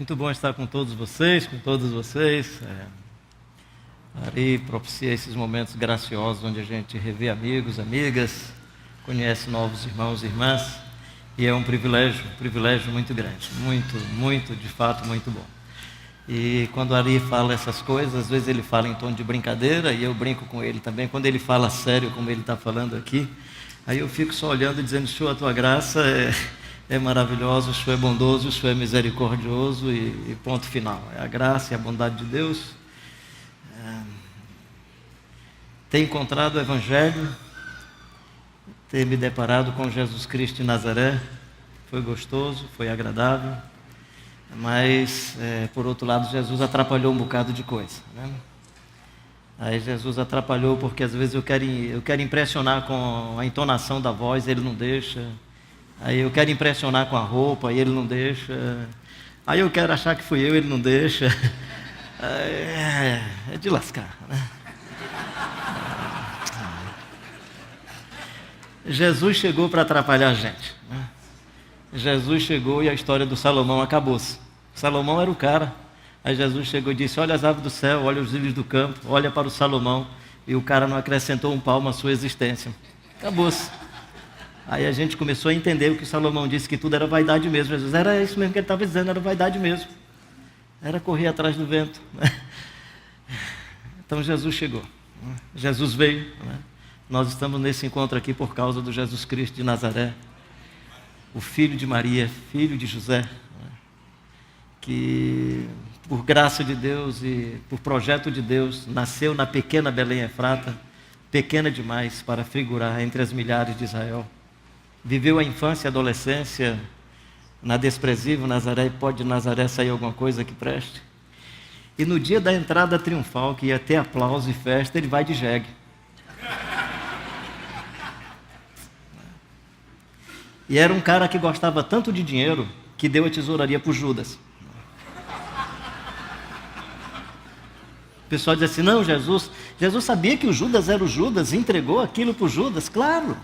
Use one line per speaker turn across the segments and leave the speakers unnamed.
Muito bom estar com todos vocês, com todos vocês. Ari propicia esses momentos graciosos onde a gente revê amigos, amigas, conhece novos irmãos e irmãs. E é um privilégio muito grande, muito, de fato, muito bom. E quando Ari fala essas coisas, às vezes ele fala em tom de brincadeira e eu brinco com ele também. Quando ele fala sério, como ele está falando aqui, aí eu fico só olhando e dizendo: Senhor, a tua graça é maravilhosa, o Senhor é bondoso, o Senhor é misericordioso e ponto final. É a graça e a bondade de Deus. Ter encontrado o Evangelho, ter me deparado com Jesus Cristo de Nazaré, foi gostoso, foi agradável, mas, por outro lado, Jesus atrapalhou um bocado de coisa, né? Aí Jesus atrapalhou porque às vezes eu quero impressionar com a entonação da voz, ele não deixa. Aí eu quero impressionar com a roupa, e ele não deixa. Aí eu quero achar que fui eu, ele não deixa. É de lascar, né? Jesus chegou para atrapalhar a gente, né? Jesus chegou e a história do Salomão acabou-se. Salomão era o cara. Aí Jesus chegou e disse: olha as aves do céu, olha os lírios do campo, olha para o Salomão. E o cara não acrescentou um palmo à sua existência. Acabou-se. Aí a gente começou a entender o que Salomão disse, que tudo era vaidade mesmo. Jesus, era isso mesmo que ele estava dizendo, era vaidade mesmo. Era correr atrás do vento, né? Então Jesus chegou, né? Jesus veio, né? Nós estamos nesse encontro aqui por causa do Jesus Cristo de Nazaré, o filho de Maria, filho de José, né? Que por graça de Deus e por projeto de Deus nasceu na pequena Belém Efrata, pequena demais para figurar entre as milhares de Israel. Viveu a infância e a adolescência na desprezível Nazaré, e pode de Nazaré sair alguma coisa que preste. E no dia da entrada triunfal, que ia ter aplauso e festa, ele vai de jegue. E era um cara que gostava tanto de dinheiro que deu a tesouraria para o Judas. O pessoal diz assim: não, Jesus sabia que o Judas era o Judas e entregou aquilo para o Judas. Claro.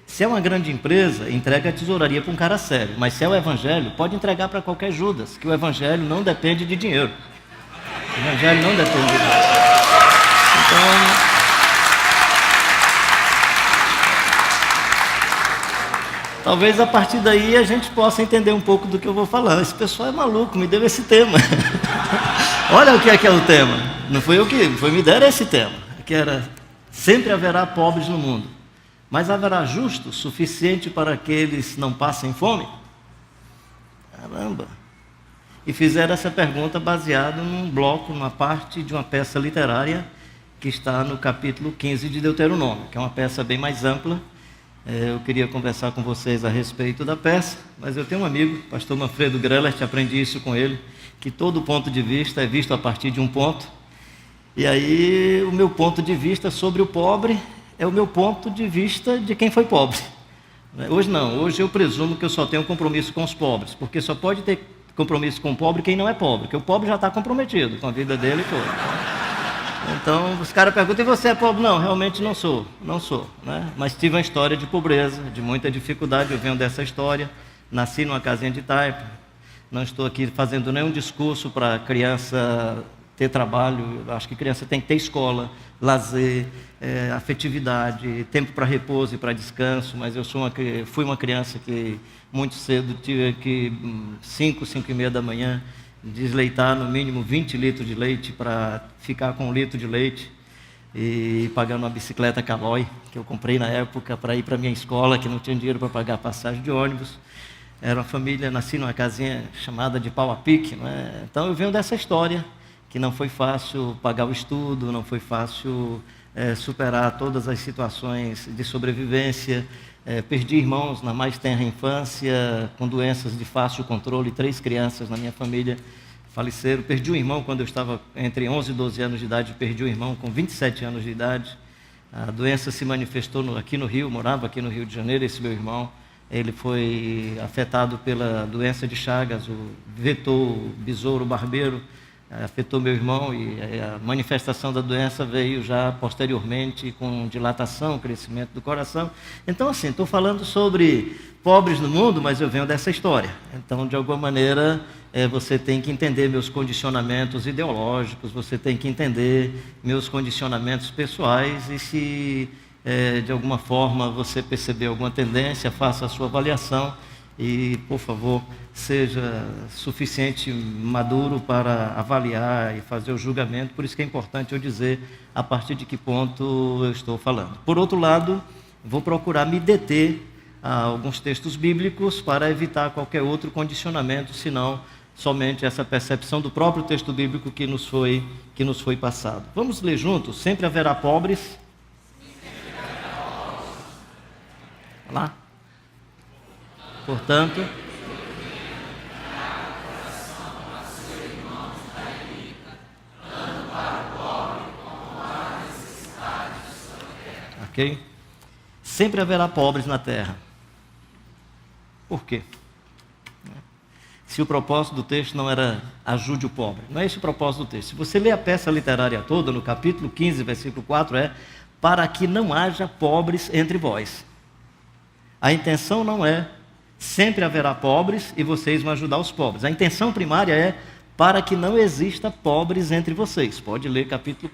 Se é uma grande empresa, entrega a tesouraria para um cara sério. Mas se é o Evangelho, pode entregar para qualquer Judas, que o Evangelho não depende de dinheiro. O Evangelho não depende de dinheiro. Então, talvez a partir daí a gente possa entender um pouco do que eu vou falar. Esse pessoal é maluco, me deu esse tema. Olha o que é o tema. Não foi eu que, me deram esse tema. Que era: sempre haverá pobres no mundo, mas haverá justos suficiente para que eles não passem fome? Caramba! E fizeram essa pergunta baseada num bloco, numa parte de uma peça literária que está no capítulo 15 de Deuteronômio, que é uma peça bem mais ampla. Eu queria conversar com vocês a respeito da peça, mas eu tenho um amigo, pastor Manfredo Grellert, aprendi isso com ele, que todo ponto de vista é visto a partir de um ponto. E aí o meu ponto de vista sobre o pobre é o meu ponto de vista de quem foi pobre. Hoje não, hoje eu presumo que eu só tenho compromisso com os pobres, porque só pode ter compromisso com o pobre quem não é pobre, porque o pobre já está comprometido com a vida dele toda. Então os caras perguntam: e você é pobre? Não, realmente não sou, né? Mas tive uma história de pobreza, de muita dificuldade, eu venho dessa história, nasci numa casinha de taipa, não estou aqui fazendo nenhum discurso para criança ter trabalho. Eu acho que criança tem que ter escola, lazer, afetividade, tempo para repouso e para descanso, mas eu fui uma criança que muito cedo tive que 5h30 da manhã desleitar no mínimo 20 litros de leite para ficar com 1 litro de leite, e pagando uma bicicleta Caloi que eu comprei na época para ir para minha escola, que não tinha dinheiro para pagar passagem de ônibus. Era uma família, nasci numa casinha chamada de pau a pique, né? Então eu venho dessa história, que não foi fácil pagar o estudo, não foi fácil superar todas as situações de sobrevivência. Perdi irmãos na mais tenra infância, com doenças de fácil controle. 3 crianças na minha família faleceram. Perdi um irmão quando eu estava entre 11 e 12 anos de idade, perdi um irmão com 27 anos de idade. A doença se manifestou aqui no Rio, morava aqui no Rio de Janeiro, esse meu irmão. Ele foi afetado pela doença de Chagas, o vetor, o besouro barbeiro, afetou meu irmão e a manifestação da doença veio já posteriormente com dilatação, crescimento do coração. Então, assim, estou falando sobre pobres no mundo, mas eu venho dessa história. Então, de alguma maneira, você tem que entender meus condicionamentos ideológicos, você tem que entender meus condicionamentos pessoais e se, de alguma forma, você perceber alguma tendência, faça a sua avaliação e, por favor, seja suficiente maduro para avaliar e fazer o julgamento. Por isso que é importante eu dizer a partir de que ponto eu estou falando. Por outro lado, vou procurar me deter a alguns textos bíblicos para evitar qualquer outro condicionamento, senão somente essa percepção do próprio texto bíblico que nos foi passado. Vamos ler juntos? Sempre haverá pobres. Lá. Portanto, ok? Sempre haverá pobres na terra. Por quê? Se o propósito do texto não era ajude o pobre. Não é esse o propósito do texto. Se você ler a peça literária toda, no capítulo 15, versículo 4, é para que não haja pobres entre vós. A intenção não é sempre haverá pobres e vocês vão ajudar os pobres. A intenção primária é para que não exista pobres entre vocês. Pode ler capítulo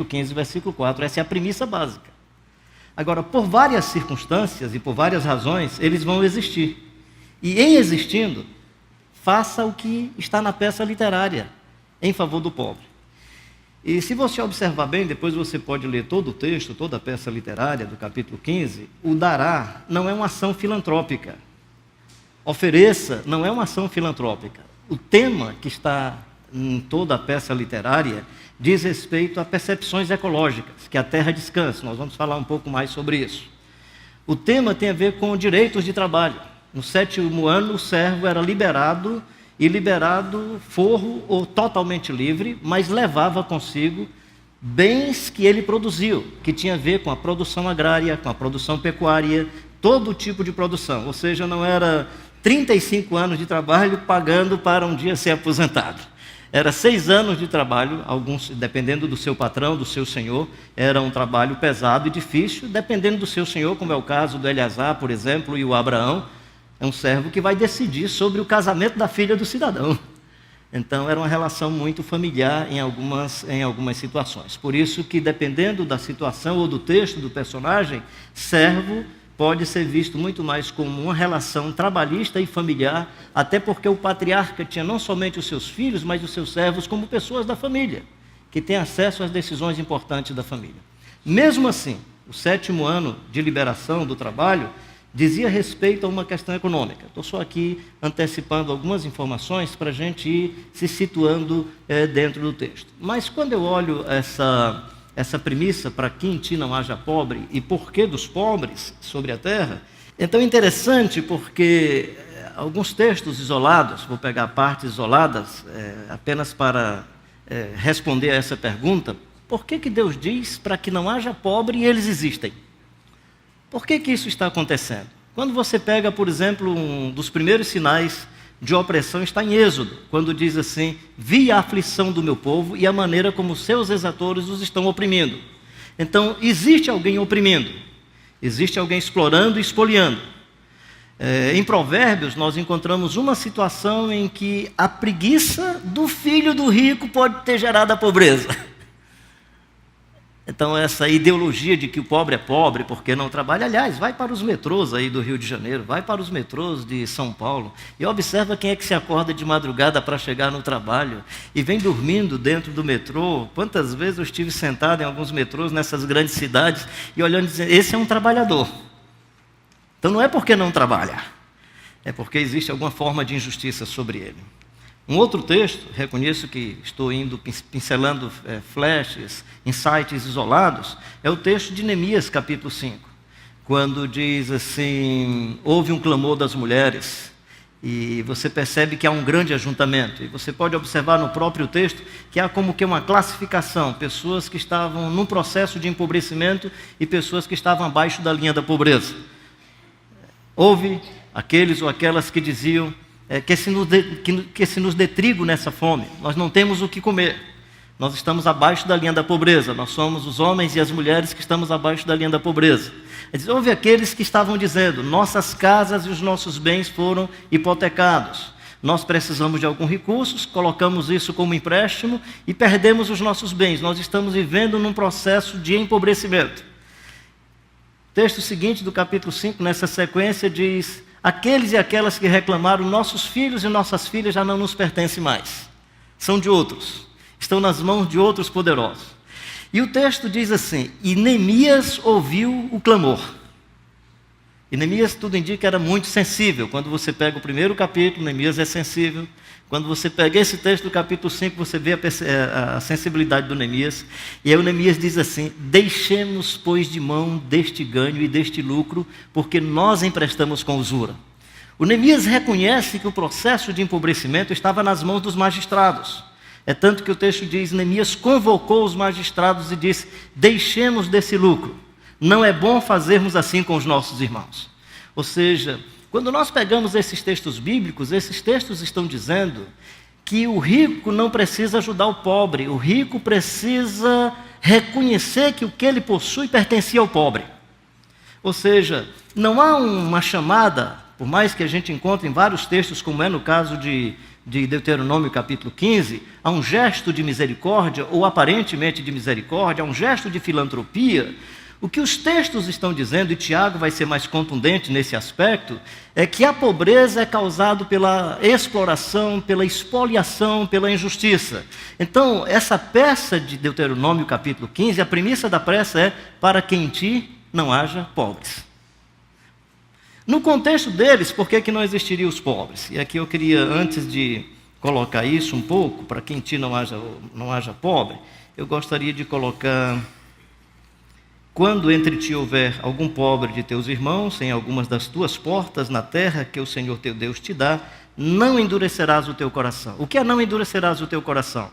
15, versículo 4. Essa é a premissa básica. Agora, por várias circunstâncias e por várias razões, eles vão existir. E em existindo, faça o que está na peça literária em favor do pobre. E se você observar bem, depois você pode ler todo o texto, toda a peça literária do capítulo 15, o dará não é uma ação filantrópica. Ofereça não é uma ação filantrópica. O tema que está em toda a peça literária diz respeito a percepções ecológicas, que a terra descansa. Nós vamos falar um pouco mais sobre isso. O tema tem a ver com direitos de trabalho. No 7º ano, o servo era liberado forro ou totalmente livre, mas levava consigo bens que ele produziu, que tinha a ver com a produção agrária, com a produção pecuária, todo tipo de produção. Ou seja, não era 35 anos de trabalho pagando para um dia ser aposentado. Era 6 anos de trabalho, alguns, dependendo do seu patrão, do seu senhor, era um trabalho pesado e difícil, dependendo do seu senhor, como é o caso do Eleazar, por exemplo, e o Abraão, é um servo que vai decidir sobre o casamento da filha do cidadão. Então, era uma relação muito familiar em algumas situações. Por isso que, dependendo da situação ou do texto do personagem, servo pode ser visto muito mais como uma relação trabalhista e familiar, até porque o patriarca tinha não somente os seus filhos, mas os seus servos como pessoas da família, que têm acesso às decisões importantes da família. Mesmo assim, o 7º ano de liberação do trabalho dizia respeito a uma questão econômica. Estou só aqui antecipando algumas informações para a gente ir se situando dentro do texto. Mas quando eu olho essa premissa, para que em ti não haja pobre, e porquê dos pobres sobre a terra, então é interessante porque alguns textos isolados, vou pegar partes isoladas apenas para responder a essa pergunta, por que Deus diz para que não haja pobre e eles existem? Por que isso está acontecendo? Quando você pega, por exemplo, um dos primeiros sinais de opressão está em Êxodo, quando diz assim, vi a aflição do meu povo e a maneira como seus exatores os estão oprimindo. Então, existe alguém oprimindo, existe alguém explorando e espoliando. Em Provérbios, nós encontramos uma situação em que a preguiça do filho do rico pode ter gerado a pobreza. Então, essa ideologia de que o pobre é pobre porque não trabalha, aliás, vai para os metrôs aí do Rio de Janeiro, vai para os metrôs de São Paulo e observa quem é que se acorda de madrugada para chegar no trabalho e vem dormindo dentro do metrô. Quantas vezes eu estive sentado em alguns metrôs nessas grandes cidades e olhando e dizendo, esse é um trabalhador. Então, não é porque não trabalha, é porque existe alguma forma de injustiça sobre ele. Um outro texto, reconheço que estou indo pincelando flashes, insights isolados, é o texto de Neemias, capítulo 5, quando diz assim, houve um clamor das mulheres, e você percebe que há um grande ajuntamento, e você pode observar no próprio texto que há como que uma classificação, pessoas que estavam num processo de empobrecimento e pessoas que estavam abaixo da linha da pobreza. Houve aqueles ou aquelas que diziam, que se nos dê trigo nessa fome. Nós não temos o que comer. Nós estamos abaixo da linha da pobreza. Nós somos os homens e as mulheres que estamos abaixo da linha da pobreza. Houve aqueles que estavam dizendo: nossas casas e os nossos bens foram hipotecados. Nós precisamos de alguns recursos, colocamos isso como empréstimo e perdemos os nossos bens. Nós estamos vivendo num processo de empobrecimento. O texto seguinte do capítulo 5, nessa sequência, diz: aqueles e aquelas que reclamaram, nossos filhos e nossas filhas já não nos pertencem mais. São de outros, estão nas mãos de outros poderosos. E o texto diz assim: e Neemias ouviu o clamor. E Neemias, tudo indica, era muito sensível. Quando você pega o primeiro capítulo, Neemias é sensível. Quando você pega esse texto do capítulo 5, você vê a sensibilidade do Neemias. E aí o Neemias diz assim: deixemos, pois, de mão deste ganho e deste lucro, porque nós emprestamos com usura. O Neemias reconhece que o processo de empobrecimento estava nas mãos dos magistrados. É tanto que o texto diz: Neemias convocou os magistrados e disse: deixemos desse lucro. Não é bom fazermos assim com os nossos irmãos. Ou seja, quando nós pegamos esses textos bíblicos, esses textos estão dizendo que o rico não precisa ajudar o pobre. O rico precisa reconhecer que o que ele possui pertencia ao pobre. Ou seja, não há uma chamada, por mais que a gente encontre em vários textos, como é no caso de Deuteronômio capítulo 15, há um gesto de misericórdia, ou aparentemente de misericórdia, há um gesto de filantropia. O que os textos estão dizendo, e Tiago vai ser mais contundente nesse aspecto, é que a pobreza é causada pela exploração, pela expoliação, pela injustiça. Então, essa peça de Deuteronômio capítulo 15, a premissa da peça é: para que em ti não haja pobres. No contexto deles, por que não existiriam os pobres? E aqui eu queria, antes de colocar isso um pouco, para que em ti não haja pobre, eu gostaria de colocar: quando entre ti houver algum pobre de teus irmãos, em algumas das tuas portas, na terra que o Senhor teu Deus te dá, não endurecerás o teu coração. O que é não endurecerás o teu coração?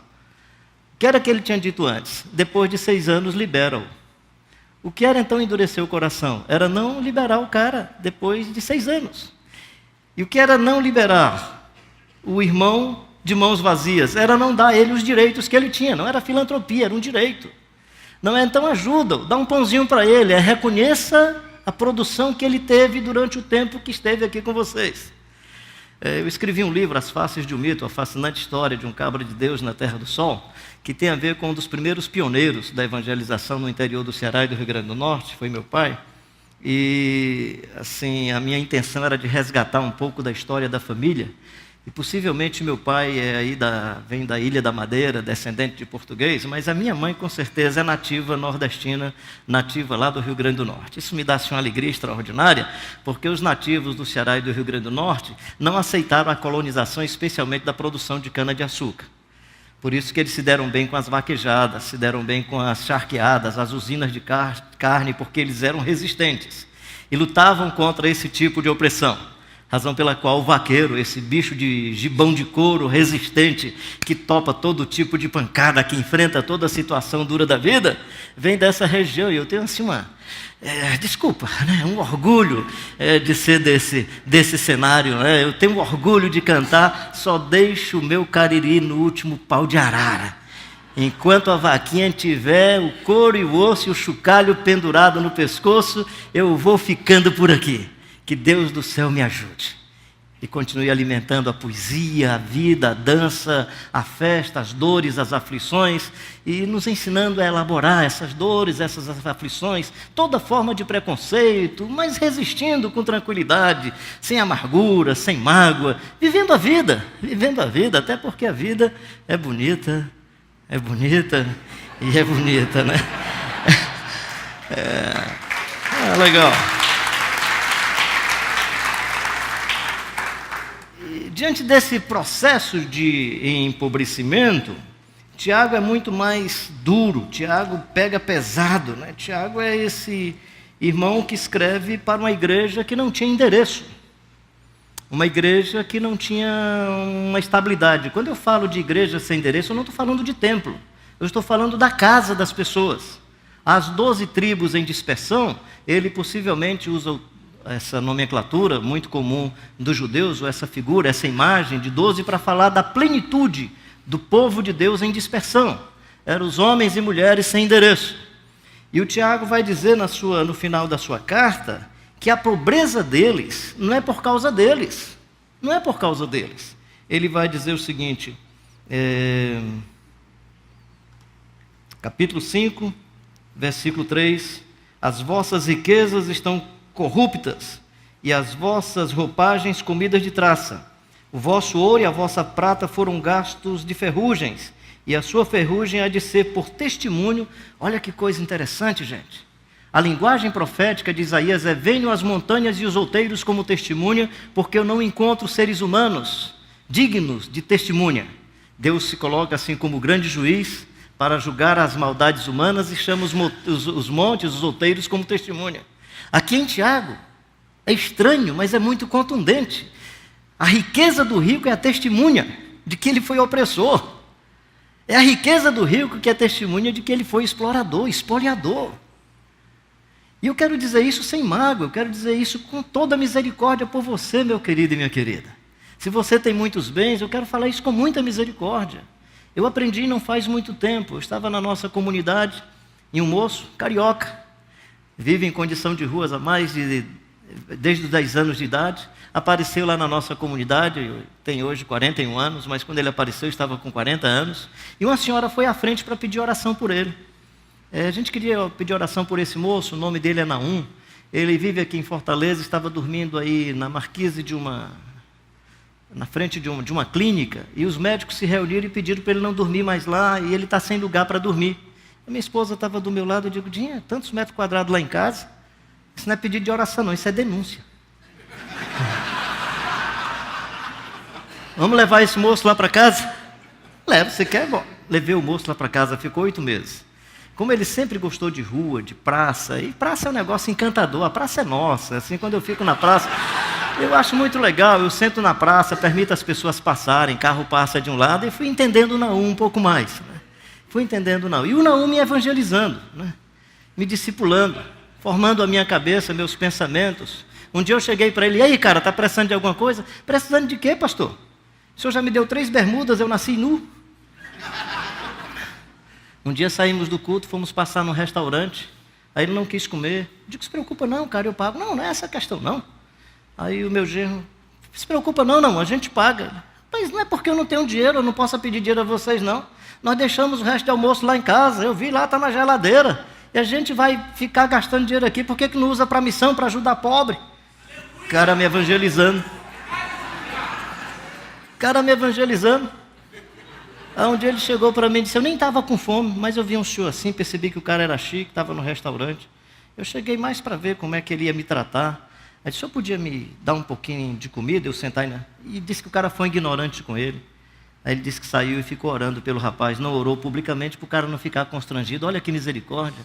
O que era que ele tinha dito antes? Depois de 6 anos, libera-o. O que era então endurecer o coração? Era não liberar o cara depois de 6 anos. E o que era não liberar o irmão de mãos vazias? Era não dar a ele os direitos que ele tinha. Não era filantropia, era um direito. Não é então ajuda, dá um pãozinho para ele, reconheça a produção que ele teve durante o tempo que esteve aqui com vocês. Eu escrevi um livro, As Faces de um Mito, a fascinante história de um cabra de Deus na Terra do Sol, que tem a ver com um dos primeiros pioneiros da evangelização no interior do Ceará e do Rio Grande do Norte, foi meu pai. E assim, a minha intenção era de resgatar um pouco da história da família. E possivelmente meu pai vem da Ilha da Madeira, descendente de português, mas a minha mãe com certeza é nativa nordestina, nativa lá do Rio Grande do Norte. Isso me dá uma alegria extraordinária, porque os nativos do Ceará e do Rio Grande do Norte não aceitaram a colonização, especialmente da produção de cana-de-açúcar. Por isso que eles se deram bem com as vaquejadas, se deram bem com as charqueadas, as usinas de carne, porque eles eram resistentes e lutavam contra esse tipo de opressão. Razão pela qual o vaqueiro, esse bicho de gibão de couro resistente, que topa todo tipo de pancada, que enfrenta toda a situação dura da vida, vem dessa região. E eu tenho assim um orgulho de ser desse cenário. Eu tenho um orgulho de cantar: só deixo o meu cariri no último pau de arara. Enquanto a vaquinha tiver o couro e o osso e o chocalho pendurado no pescoço, eu vou ficando por aqui. Que Deus do céu me ajude e continue alimentando a poesia, a vida, a dança, a festa, as dores, as aflições, e nos ensinando a elaborar essas dores, essas aflições, toda forma de preconceito, mas resistindo com tranquilidade, sem amargura, sem mágoa, vivendo a vida, até porque a vida é bonita e é bonita, né? Legal. Diante desse processo de empobrecimento, Tiago é muito mais duro, Tiago pega pesado, né? Tiago é esse irmão que escreve para uma igreja que não tinha endereço, uma igreja que não tinha uma estabilidade. Quando eu falo de igreja sem endereço, eu não estou falando de templo, eu estou falando da casa das pessoas. As 12 tribos em dispersão, ele possivelmente usa essa nomenclatura muito comum dos judeus, ou essa figura, essa imagem de 12 para falar da plenitude do povo de Deus em dispersão. Eram os homens e mulheres sem endereço. E o Tiago vai dizer no final da sua carta que a pobreza deles não é por causa deles. Não é por causa deles. Ele vai dizer o seguinte, capítulo 5, versículo 3, as vossas riquezas estão corruptas, e as vossas roupagens comidas de traça. O vosso ouro e a vossa prata foram gastos de ferrugens, e a sua ferrugem há de ser por testemunho. Olha que coisa interessante, gente. A linguagem profética de Isaías é: venham as montanhas e os outeiros como testemunha, porque eu não encontro seres humanos dignos de testemunha. Deus se coloca assim como grande juiz para julgar as maldades humanas e chama os montes, os outeiros como testemunha. Aqui em Tiago, é estranho, mas é muito contundente. A riqueza do rico é a testemunha de que ele foi opressor. É a riqueza do rico que é testemunha de que ele foi explorador, espoliador. E eu quero dizer isso sem mágoa, eu quero dizer isso com toda a misericórdia por você, meu querido e minha querida. Se você tem muitos bens, eu quero falar isso com muita misericórdia. Eu aprendi não faz muito tempo, eu estava na nossa comunidade, e um moço carioca, vive em condição de ruas há desde os 10 anos de idade, apareceu lá na nossa comunidade, tem hoje 41 anos, mas quando ele apareceu estava com 40 anos, e uma senhora foi à frente para pedir oração por ele. A gente queria pedir oração por esse moço, o nome dele é Naum, ele vive aqui em Fortaleza, estava dormindo aí na marquise na frente de uma clínica, e os médicos se reuniram e pediram para ele não dormir mais lá, e ele está sem lugar para dormir. A minha esposa estava do meu lado, eu digo: Dinha, tantos metros quadrados lá em casa, isso não é pedido de oração não, isso é denúncia. Vamos levar esse moço lá para casa? Leva, você quer? Bom, levei o moço lá para casa, ficou 8 meses. Como ele sempre gostou de rua, de praça, e praça é um negócio encantador, a praça é nossa, assim, quando eu fico na praça, eu acho muito legal, eu sento na praça, permito as pessoas passarem, carro passa de um lado, e fui entendendo o Naum um pouco mais, né? Fui entendendo o Naum, e o Naum me evangelizando, né? Me discipulando, formando a minha cabeça, meus pensamentos. Um dia eu cheguei para ele: e aí, cara, está precisando de alguma coisa? Precisando de quê, pastor? O senhor já me deu 3 bermudas, eu nasci nu. Um dia saímos do culto, fomos passar num restaurante, aí ele não quis comer. Eu digo: se preocupa não, cara, eu pago. Não, não é essa a questão, não. Aí o meu genro: se preocupa não, a gente paga. Mas não é porque eu não tenho dinheiro, eu não posso pedir dinheiro a vocês, não. Nós deixamos o resto do almoço lá em casa, eu vi lá, está na geladeira. E a gente vai ficar gastando dinheiro aqui, por que não usa para missão, para ajudar pobre? Cara me evangelizando. Aí um dia ele chegou para mim e disse: eu nem estava com fome, mas eu vi um senhor assim, percebi que o cara era chique, estava no restaurante. Eu cheguei mais para ver como é que ele ia me tratar. Aí disse: o senhor podia me dar um pouquinho de comida? Eu sentar e disse que o cara foi ignorante com ele. Aí ele disse que saiu e ficou orando pelo rapaz, não orou publicamente para o cara não ficar constrangido. Olha que misericórdia.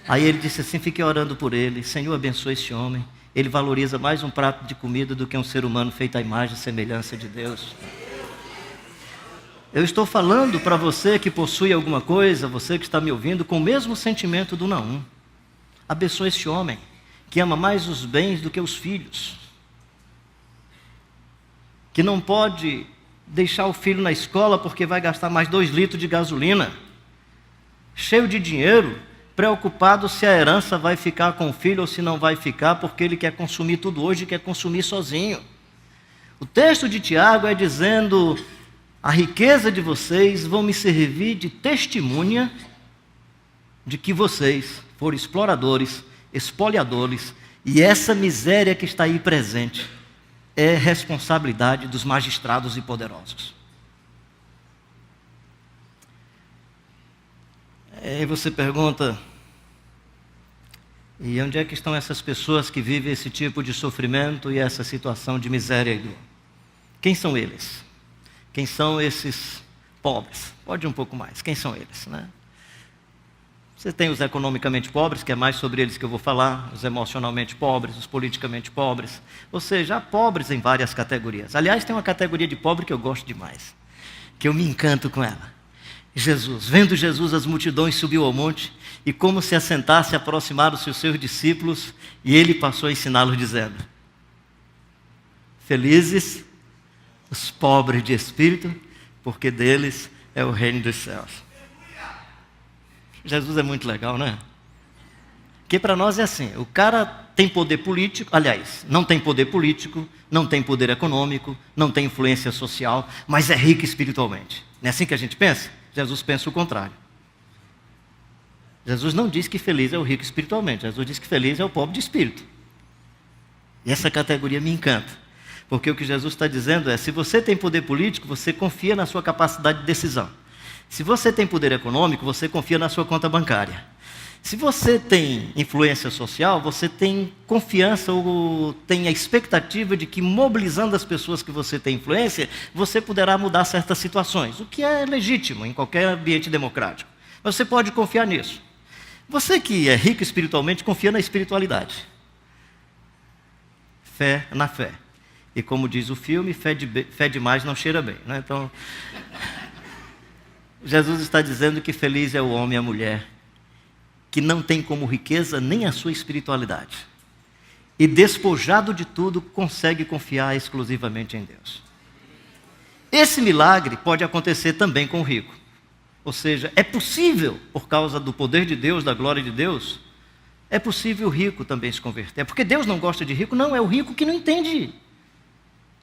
Aí ele disse assim: fiquei orando por ele, Senhor, abençoe esse homem. Ele valoriza mais um prato de comida do que um ser humano feito à imagem e semelhança de Deus. Eu estou falando para você que possui alguma coisa, você que está me ouvindo, com o mesmo sentimento do Naum. Abençoe esse homem, que ama mais os bens do que os filhos, que não pode deixar o filho na escola porque vai gastar mais 2 litros de gasolina, cheio de dinheiro, preocupado se a herança vai ficar com o filho ou se não vai ficar, porque ele quer consumir tudo hoje e quer consumir sozinho. O texto de Tiago é dizendo: a riqueza de vocês vão me servir de testemunha de que vocês foram exploradores, espoliadores, e essa miséria que está aí presente é responsabilidade dos magistrados e poderosos. Aí você pergunta: e onde é que estão essas pessoas que vivem esse tipo de sofrimento e essa situação de miséria e dor? Quem são eles? Quem são esses pobres? Pode ir um pouco mais. Quem são eles, né? Você tem os economicamente pobres, que é mais sobre eles que eu vou falar, os emocionalmente pobres, os politicamente pobres, ou seja, há pobres em várias categorias. Aliás, tem uma categoria de pobre que eu gosto demais, que eu me encanto com ela. Jesus. Vendo Jesus, as multidões subiu ao monte, e como se assentasse, aproximaram-se os seus discípulos, e ele passou a ensiná-los, dizendo: felizes os pobres de espírito, porque deles é o reino dos céus. Jesus é muito legal, né? Porque para nós é assim, o cara tem poder político, aliás, não tem poder político, não tem poder econômico, não tem influência social, mas é rico espiritualmente. Não é assim que a gente pensa? Jesus pensa o contrário. Jesus não diz que feliz é o rico espiritualmente, Jesus diz que feliz é o pobre de espírito. E essa categoria me encanta, porque o que Jesus está dizendo é, se você tem poder político, você confia na sua capacidade de decisão. Se você tem poder econômico, você confia na sua conta bancária. Se você tem influência social, você tem confiança ou tem a expectativa de que, mobilizando as pessoas que você tem influência, você poderá mudar certas situações, o que é legítimo em qualquer ambiente democrático. Mas você pode confiar nisso. Você que é rico espiritualmente, confia na espiritualidade. Fé na fé. E como diz o filme, fé demais não cheira bem, né? Então, Jesus está dizendo que feliz é o homem e a mulher que não tem como riqueza nem a sua espiritualidade. E despojado de tudo, consegue confiar exclusivamente em Deus. Esse milagre pode acontecer também com o rico. Ou seja, é possível, por causa do poder de Deus, da glória de Deus, é possível o rico também se converter. É porque Deus não gosta de rico? Não, é o rico que não entende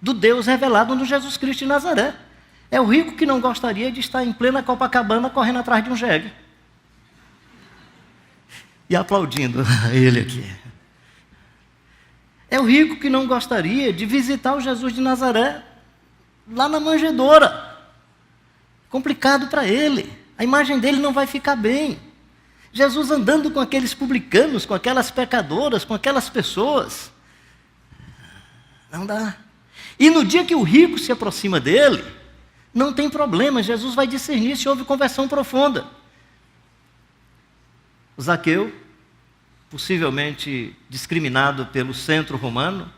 do Deus revelado no Jesus Cristo de Nazaré. É o rico que não gostaria de estar em plena Copacabana correndo atrás de um jegue. E aplaudindo ele aqui. É o rico que não gostaria de visitar o Jesus de Nazaré lá na manjedoura. Complicado para ele. A imagem dele não vai ficar bem. Jesus andando com aqueles publicanos, com aquelas pecadoras, com aquelas pessoas. Não dá. E no dia que o rico se aproxima dele, não tem problema, Jesus vai discernir se houve conversão profunda. Zaqueu, possivelmente discriminado pelo centro romano,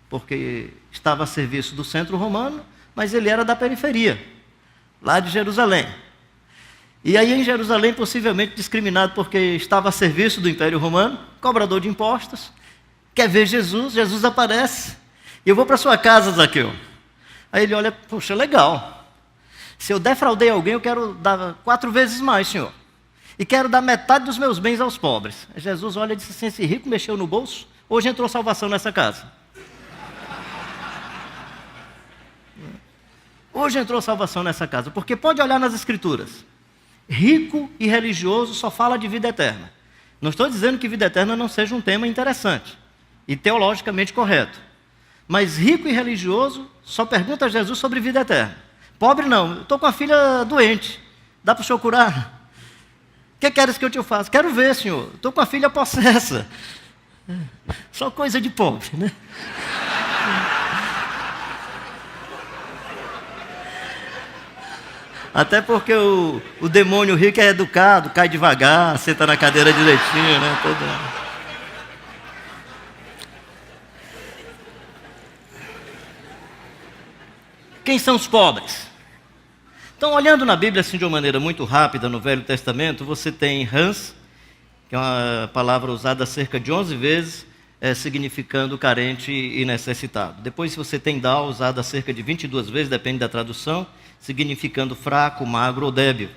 porque estava a serviço do centro romano, mas ele era da periferia, lá de Jerusalém. E aí em Jerusalém, possivelmente discriminado porque estava a serviço do Império Romano, cobrador de impostos, quer ver Jesus, Jesus aparece, e eu vou para sua casa, Zaqueu. Aí ele olha, poxa, legal, se eu defraudei alguém, eu quero dar 4 vezes mais, senhor. E quero dar metade dos meus bens aos pobres. Jesus olha e disse assim, esse rico mexeu no bolso, hoje entrou salvação nessa casa. Hoje entrou salvação nessa casa, porque pode olhar nas Escrituras. Rico e religioso só fala de vida eterna. Não estou dizendo que vida eterna não seja um tema interessante e teologicamente correto. Mas rico e religioso só pergunta a Jesus sobre vida eterna. Pobre não, eu estou com a filha doente, dá para o senhor curar? O que queres que eu te faça? Quero ver, senhor. Estou com a filha possessa. Só coisa de pobre, né? Até porque o demônio rico é educado, cai devagar, senta na cadeira direitinho, né? Quem são os pobres? Então, olhando na Bíblia assim de uma maneira muito rápida, no Velho Testamento, você tem Hans, que é uma palavra usada cerca de 11 vezes, significando carente e necessitado. Depois você tem Dal, usada cerca de 22 vezes, depende da tradução, significando fraco, magro ou débil.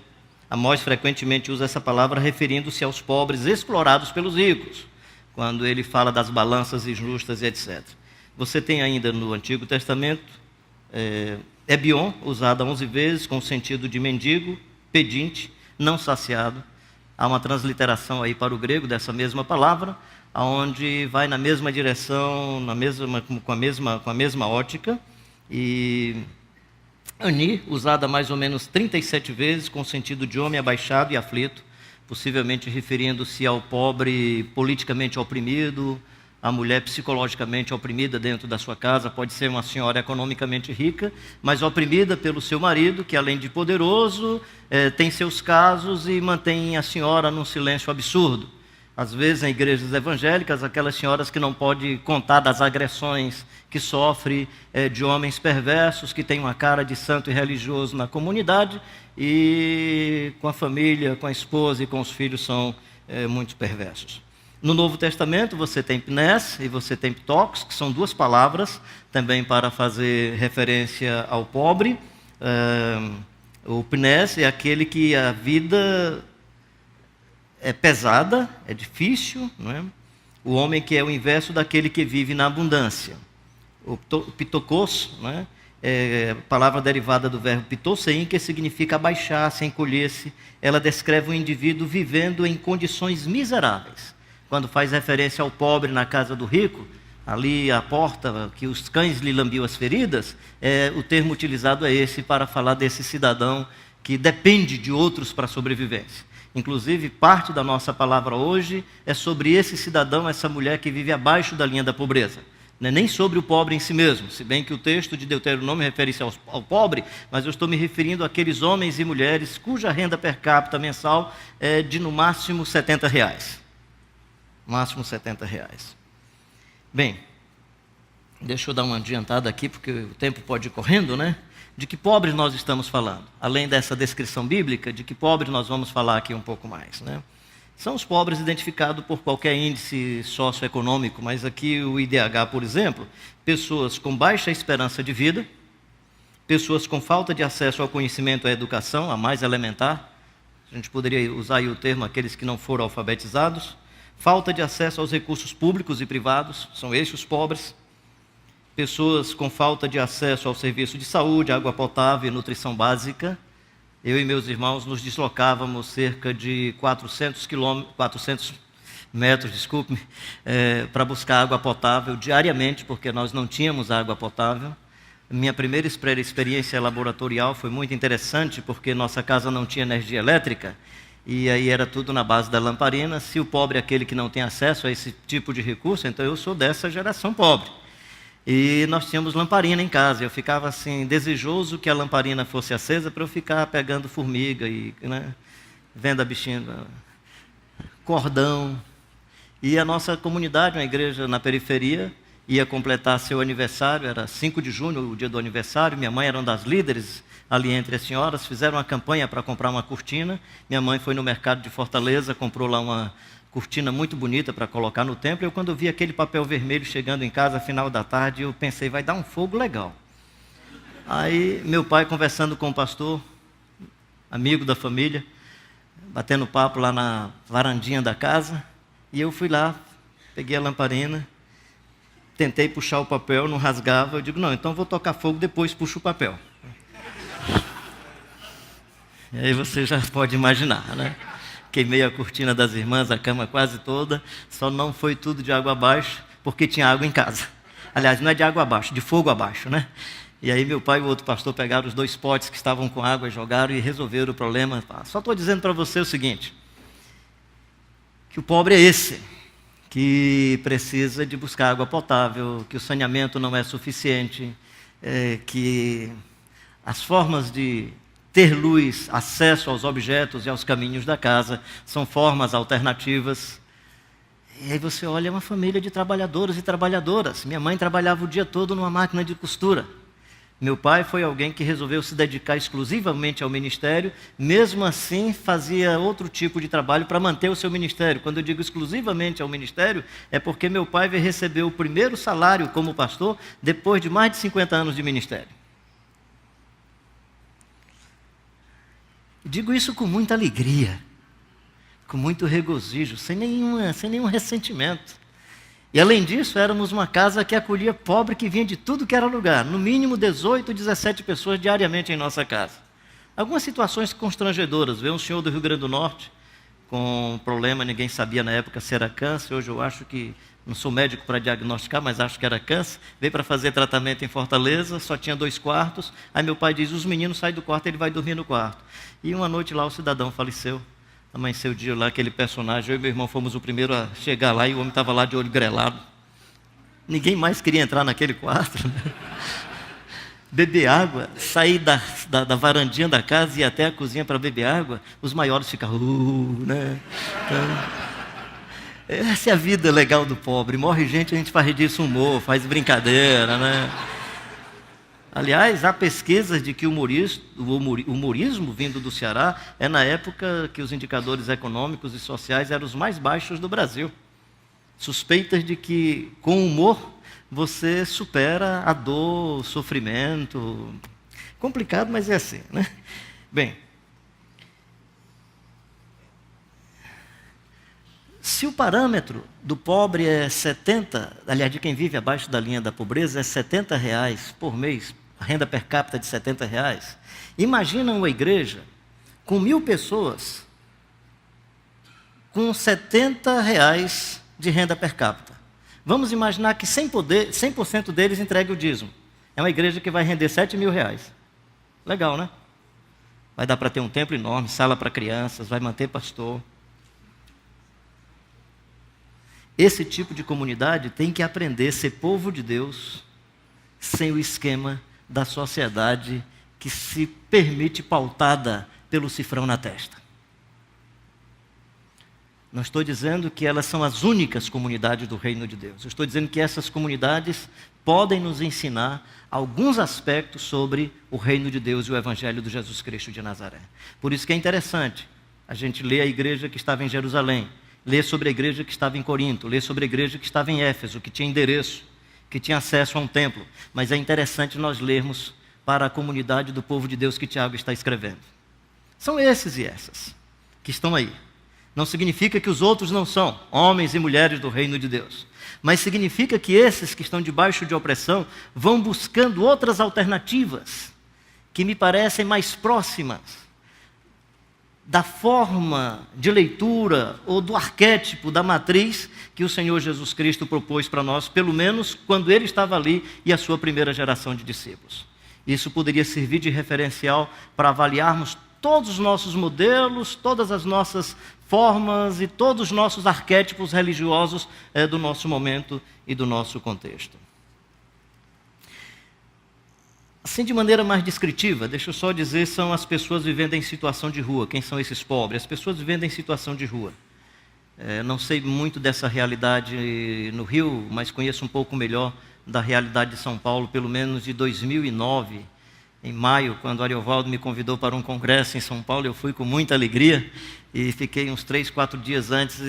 Amós frequentemente usa essa palavra referindo-se aos pobres explorados pelos ricos, quando ele fala das balanças injustas e etc. Você tem ainda no Antigo Testamento Ebion, usada 11 vezes, com o sentido de mendigo, pedinte, não saciado. Há uma transliteração aí para o grego dessa mesma palavra, onde vai na mesma direção, com a mesma ótica. E Ani, usada mais ou menos 37 vezes, com o sentido de homem abaixado e aflito, possivelmente referindo-se ao pobre politicamente oprimido, a mulher psicologicamente oprimida dentro da sua casa. Pode ser uma senhora economicamente rica, mas oprimida pelo seu marido, que além de poderoso, tem seus casos e mantém a senhora num silêncio absurdo. Às vezes, em igrejas evangélicas, aquelas senhoras que não podem contar das agressões que sofre de homens perversos, que têm uma cara de santo e religioso na comunidade, e com a família, com a esposa e com os filhos são muito perversos. No Novo Testamento, você tem pnes e você tem ptocos, que são duas palavras também para fazer referência ao pobre. O pnes é aquele que a vida é pesada, é difícil, não é? O homem que é o inverso daquele que vive na abundância. O pitokos, não é? É palavra derivada do verbo pitossein, que significa abaixar-se, encolher-se. Ela descreve um indivíduo vivendo em condições miseráveis. Quando faz referência ao pobre na casa do rico, ali à porta, que os cães lhe lambiam as feridas, o termo utilizado é esse para falar desse cidadão que depende de outros para a sobrevivência. Inclusive, parte da nossa palavra hoje é sobre esse cidadão, essa mulher que vive abaixo da linha da pobreza. Não é nem sobre o pobre em si mesmo, se bem que o texto de Deuteronômio refere-se ao pobre, mas eu estou me referindo àqueles homens e mulheres cuja renda per capita mensal é de no máximo R$70. Máximo R$70. Bem, deixa eu dar uma adiantada aqui, porque o tempo pode ir correndo, né? De que pobres nós estamos falando? Além dessa descrição bíblica, de que pobres nós vamos falar aqui um pouco mais, né? São os pobres identificados por qualquer índice socioeconômico, mas aqui o IDH, por exemplo, pessoas com baixa esperança de vida, pessoas com falta de acesso ao conhecimento e à educação, a mais elementar, a gente poderia usar aí o termo aqueles que não foram alfabetizados, falta de acesso aos recursos públicos e privados, são esses os pobres, pessoas com falta de acesso ao serviço de saúde, água potável e nutrição básica. Eu e meus irmãos nos deslocávamos cerca de 400 metros, para buscar água potável diariamente, porque nós não tínhamos água potável. Minha primeira experiência laboratorial foi muito interessante, porque nossa casa não tinha energia elétrica, e aí era tudo na base da lamparina. Se o pobre é aquele que não tem acesso a esse tipo de recurso, então eu sou dessa geração pobre. E nós tínhamos lamparina em casa. Eu ficava assim, desejoso que a lamparina fosse acesa para eu ficar pegando formiga e, né, vendo a bichinha, cordão. E a nossa comunidade, uma igreja na periferia, ia completar seu aniversário, era 5 de junho, o dia do aniversário. Minha mãe era uma das líderes ali entre as senhoras, fizeram uma campanha para comprar uma cortina. Minha mãe foi no mercado de Fortaleza, comprou lá uma cortina muito bonita para colocar no templo. Eu, quando vi aquele papel vermelho chegando em casa, final da tarde, eu pensei, vai dar um fogo legal. Aí, meu pai conversando com o pastor, amigo da família, batendo papo lá na varandinha da casa, e eu fui lá, peguei a lamparina, tentei puxar o papel, não rasgava. Eu digo, não, então vou tocar fogo, depois puxo o papel. E aí você já pode imaginar, né? Queimei a cortina das irmãs, a cama quase toda, só não foi tudo de água abaixo, porque tinha água em casa. Aliás, não é de água abaixo, de fogo abaixo, né? E aí meu pai e o outro pastor pegaram os 2 potes que estavam com água, jogaram e resolveram o problema. Só estou dizendo para você o seguinte, que o pobre é esse, que precisa de buscar água potável, que o saneamento não é suficiente, que as formas de ter luz, acesso aos objetos e aos caminhos da casa, são formas alternativas. E aí você olha, uma família de trabalhadores e trabalhadoras. Minha mãe trabalhava o dia todo numa máquina de costura. Meu pai foi alguém que resolveu se dedicar exclusivamente ao ministério, mesmo assim fazia outro tipo de trabalho para manter o seu ministério. Quando eu digo exclusivamente ao ministério, é porque meu pai veio receber o primeiro salário como pastor depois de mais de 50 anos de ministério. Digo isso com muita alegria, com muito regozijo, sem nenhum ressentimento. E além disso, éramos uma casa que acolhia pobre que vinha de tudo que era lugar. No mínimo 18, 17 pessoas diariamente em nossa casa. Algumas situações constrangedoras. Veio um senhor do Rio Grande do Norte com um problema, ninguém sabia na época se era câncer. Hoje eu acho que, não sou médico para diagnosticar, mas acho que era câncer. Veio para fazer tratamento em Fortaleza, só tinha 2 quartos. Aí meu pai diz, os meninos saem do quarto, ele vai dormir no quarto. E uma noite lá o cidadão faleceu. Amanheceu o dia lá, aquele personagem, eu e meu irmão fomos o primeiro a chegar lá e o homem estava lá de olho grelado. Ninguém mais queria entrar naquele quarto, né? Beber água, sair da varandinha da casa e ir até a cozinha para beber água, os maiores ficavam, né? Então, Essa é a vida legal do pobre. Morre gente, a gente faz disso humor, faz brincadeira, né? Aliás, há pesquisas de que o humorismo vindo do Ceará é na época que os indicadores econômicos e sociais eram os mais baixos do Brasil. Suspeitas de que, com humor, você supera a dor, o sofrimento. Complicado, mas é assim, né? Bem, se o parâmetro do pobre é 70, aliás, de quem vive abaixo da linha da pobreza, é R$ 70 por mês, a renda per capita de R$ 70, imagina uma igreja com 1.000 pessoas com R$ 70 de renda per capita. Vamos imaginar que 100% deles entregue o dízimo. É uma igreja que vai render R$ 7.000. Legal, né? Vai dar para ter um templo enorme, sala para crianças, vai manter pastor. Esse tipo de comunidade tem que aprender a ser povo de Deus sem o esquema da sociedade que se permite pautada pelo cifrão na testa. Não estou dizendo que elas são as únicas comunidades do reino de Deus. Eu estou dizendo que essas comunidades podem nos ensinar alguns aspectos sobre o reino de Deus e o evangelho de Jesus Cristo de Nazaré. Por isso que é interessante a gente ler a igreja que estava em Jerusalém, ler sobre a igreja que estava em Corinto, ler sobre a igreja que estava em Éfeso, que tinha endereço, que tinha acesso a um templo. Mas é interessante nós lermos para a comunidade do povo de Deus que Tiago está escrevendo. São esses e essas que estão aí. Não significa que os outros não são homens e mulheres do reino de Deus, mas significa que esses que estão debaixo de opressão vão buscando outras alternativas que me parecem mais próximas da forma de leitura ou do arquétipo da matriz que o Senhor Jesus Cristo propôs para nós, pelo menos quando ele estava ali e a sua primeira geração de discípulos. Isso poderia servir de referencial para avaliarmos todos os nossos modelos, todas as nossas formas e todos os nossos arquétipos religiosos do nosso momento e do nosso contexto. Assim, de maneira mais descritiva, deixa eu só dizer, são as pessoas vivendo em situação de rua. Quem são esses pobres? As pessoas vivendo em situação de rua. Não sei muito dessa realidade no Rio, mas conheço um pouco melhor da realidade de São Paulo, pelo menos de 2009. Em maio, quando o Ariovaldo me convidou para um congresso em São Paulo, eu fui com muita alegria e fiquei uns 3, 4 dias antes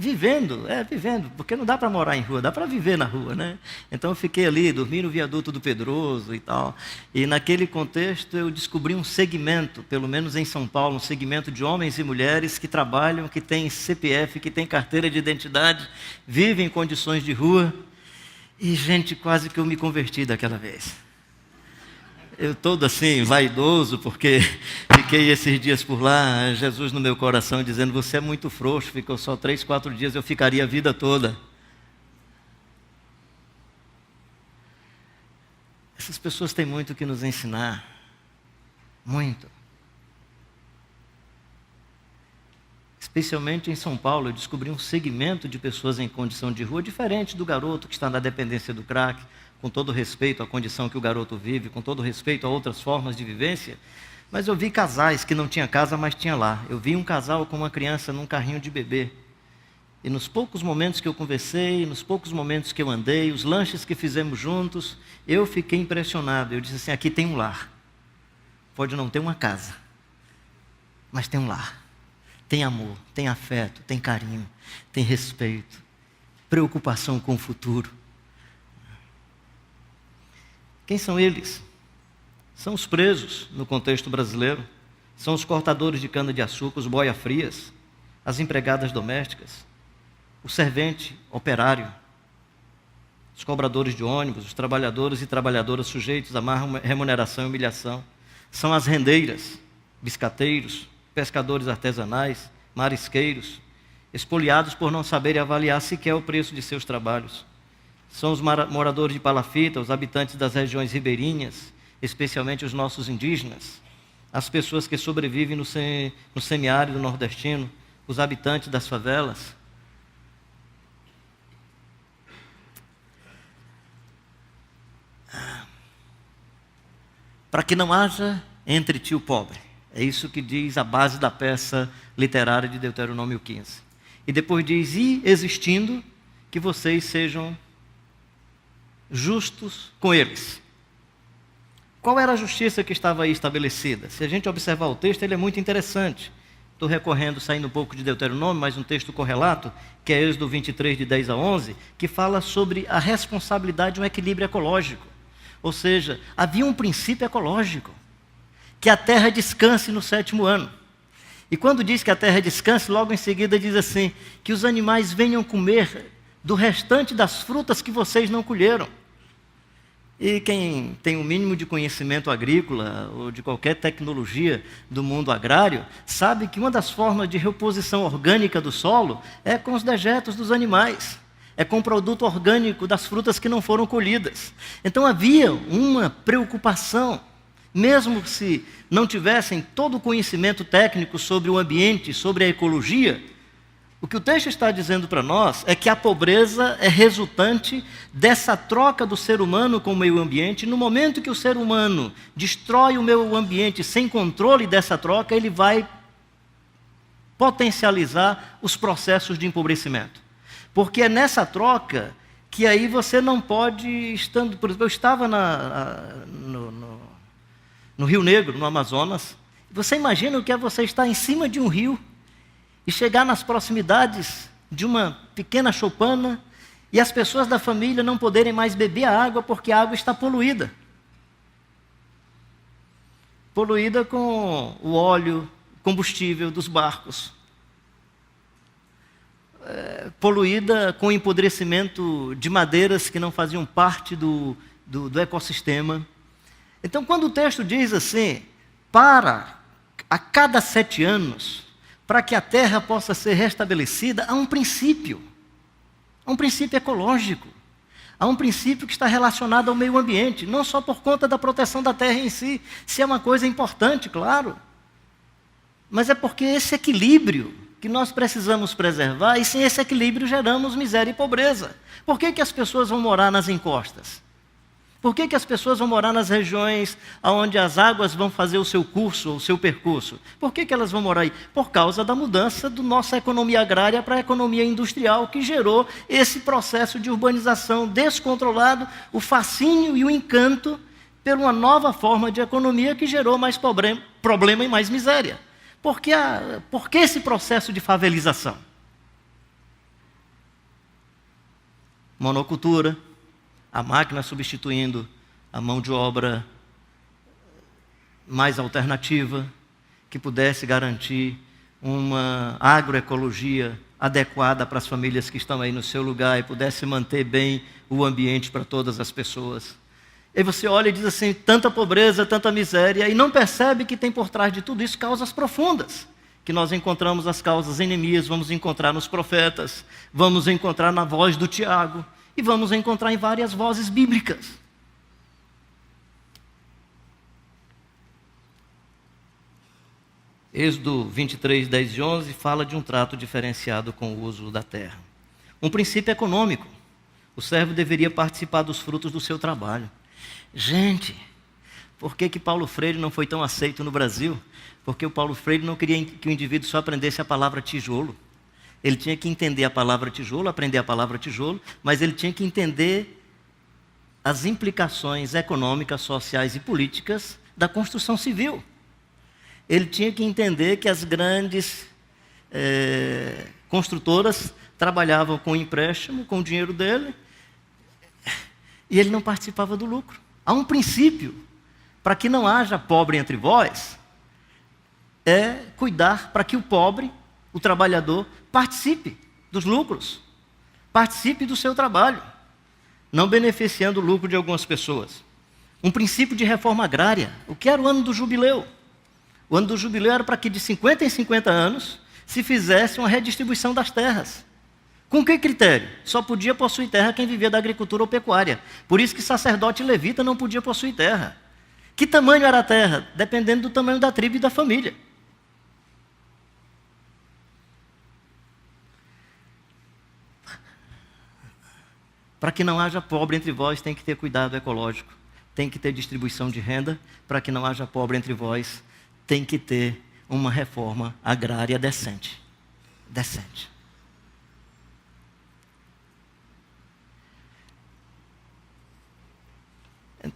vivendo, porque não dá para morar em rua, dá para viver na rua, né? Então eu fiquei ali, dormi no viaduto do Pedroso e tal, e naquele contexto eu descobri um segmento, pelo menos em São Paulo, um segmento de homens e mulheres que trabalham, que têm CPF, que têm carteira de identidade, vivem em condições de rua, e gente, quase que eu me converti daquela vez. Eu todo assim, vaidoso, porque fiquei esses dias por lá, Jesus no meu coração, dizendo, você é muito frouxo, ficou só 3, 4 dias, eu ficaria a vida toda. Essas pessoas têm muito que nos ensinar, muito. Especialmente em São Paulo, eu descobri um segmento de pessoas em condição de rua, diferente do garoto que está na dependência do crack, com todo respeito à condição que o garoto vive, com todo respeito a outras formas de vivência, mas eu vi casais que não tinham casa, mas tinha lá. Eu vi um casal com uma criança num carrinho de bebê. E nos poucos momentos que eu conversei, nos poucos momentos que eu andei, os lanches que fizemos juntos, eu fiquei impressionado. Eu disse assim, aqui tem um lar. Pode não ter uma casa, mas tem um lar. Tem amor, tem afeto, tem carinho, tem respeito, preocupação com o futuro. Quem são eles? São os presos no contexto brasileiro, são os cortadores de cana-de-açúcar, os boia-frias, as empregadas domésticas, o servente operário, os cobradores de ônibus, os trabalhadores e trabalhadoras sujeitos a má remuneração e humilhação, são as rendeiras, biscateiros, pescadores artesanais, marisqueiros, espoliados por não saberem avaliar sequer o preço de seus trabalhos. São os moradores de palafita, os habitantes das regiões ribeirinhas, especialmente os nossos indígenas, as pessoas que sobrevivem no semiárido nordestino, os habitantes das favelas. Para que não haja entre ti o pobre. É isso que diz a base da peça literária de Deuteronômio 15. E depois diz, e existindo, que vocês sejam justos com eles. Qual era a justiça que estava aí estabelecida? Se a gente observar o texto, ele é muito interessante. Estou recorrendo, saindo um pouco de Deuteronômio, mas um texto correlato, que é Êxodo 23, de 10 a 11, que fala sobre a responsabilidade de um equilíbrio ecológico. Ou seja, havia um princípio ecológico, que a terra descanse no 7º ano. E quando diz que a terra descanse, logo em seguida diz assim, que os animais venham comer do restante das frutas que vocês não colheram. E quem tem o mínimo de conhecimento agrícola ou de qualquer tecnologia do mundo agrário, sabe que uma das formas de reposição orgânica do solo é com os dejetos dos animais, é com o produto orgânico das frutas que não foram colhidas. Então havia uma preocupação, mesmo se não tivessem todo o conhecimento técnico sobre o ambiente, sobre a ecologia. O que o texto está dizendo para nós é que a pobreza é resultante dessa troca do ser humano com o meio ambiente. No momento que o ser humano destrói o meio ambiente sem controle dessa troca, ele vai potencializar os processos de empobrecimento. Porque é nessa troca que aí você não pode, por exemplo, eu estava no Rio Negro, no Amazonas. Você imagina o que é você estar em cima de um rio e chegar nas proximidades de uma pequena choupana e as pessoas da família não poderem mais beber a água porque a água está poluída. Poluída com o óleo, combustível dos barcos. Poluída com o empodrecimento de madeiras que não faziam parte do ecossistema. Então, quando o texto diz assim, a cada 7 anos, para que a terra possa ser restabelecida, há um princípio ecológico, há um princípio que está relacionado ao meio ambiente, não só por conta da proteção da terra em si, se é uma coisa importante, claro, mas é porque esse equilíbrio que nós precisamos preservar, e sem esse equilíbrio geramos miséria e pobreza. Por que as pessoas vão morar nas encostas? Por que as pessoas vão morar nas regiões onde as águas vão fazer o seu curso, o seu percurso? Por que elas vão morar aí? Por causa da mudança da nossa economia agrária para a economia industrial, que gerou esse processo de urbanização descontrolado, o fascínio e o encanto por uma nova forma de economia que gerou mais problema e mais miséria. Por que esse processo de favelização? Monocultura. A máquina substituindo a mão de obra mais alternativa, que pudesse garantir uma agroecologia adequada para as famílias que estão aí no seu lugar e pudesse manter bem o ambiente para todas as pessoas. E você olha e diz assim, tanta pobreza, tanta miséria, e não percebe que tem por trás de tudo isso causas profundas, que nós encontramos as causas em Neemias, vamos encontrar nos profetas, vamos encontrar na voz do Tiago, e vamos encontrar em várias vozes bíblicas. Êxodo 23, 10 e 11 fala de um trato diferenciado com o uso da terra. Um princípio econômico. O servo deveria participar dos frutos do seu trabalho. Gente, por que Paulo Freire não foi tão aceito no Brasil? Porque o Paulo Freire não queria que o indivíduo só aprendesse a palavra tijolo. Ele tinha que entender a palavra tijolo, aprender a palavra tijolo, mas ele tinha que entender as implicações econômicas, sociais e políticas da construção civil. Ele tinha que entender que as grandes construtoras trabalhavam com empréstimo, com o dinheiro dele, e ele não participava do lucro. Há um princípio, para que não haja pobre entre vós, é cuidar para que o pobre, o trabalhador, participe dos lucros, participe do seu trabalho, não beneficiando o lucro de algumas pessoas. Um princípio de reforma agrária. O que era o ano do jubileu? O ano do jubileu era para que de 50 em 50 anos se fizesse uma redistribuição das terras. Com que critério? Só podia possuir terra quem vivia da agricultura ou pecuária. Por isso que sacerdote e levita não podia possuir terra. Que tamanho era a terra? Dependendo do tamanho da tribo e da família. Para que não haja pobre entre vós, tem que ter cuidado ecológico. Tem que ter distribuição de renda. Para que não haja pobre entre vós, tem que ter uma reforma agrária decente. Decente.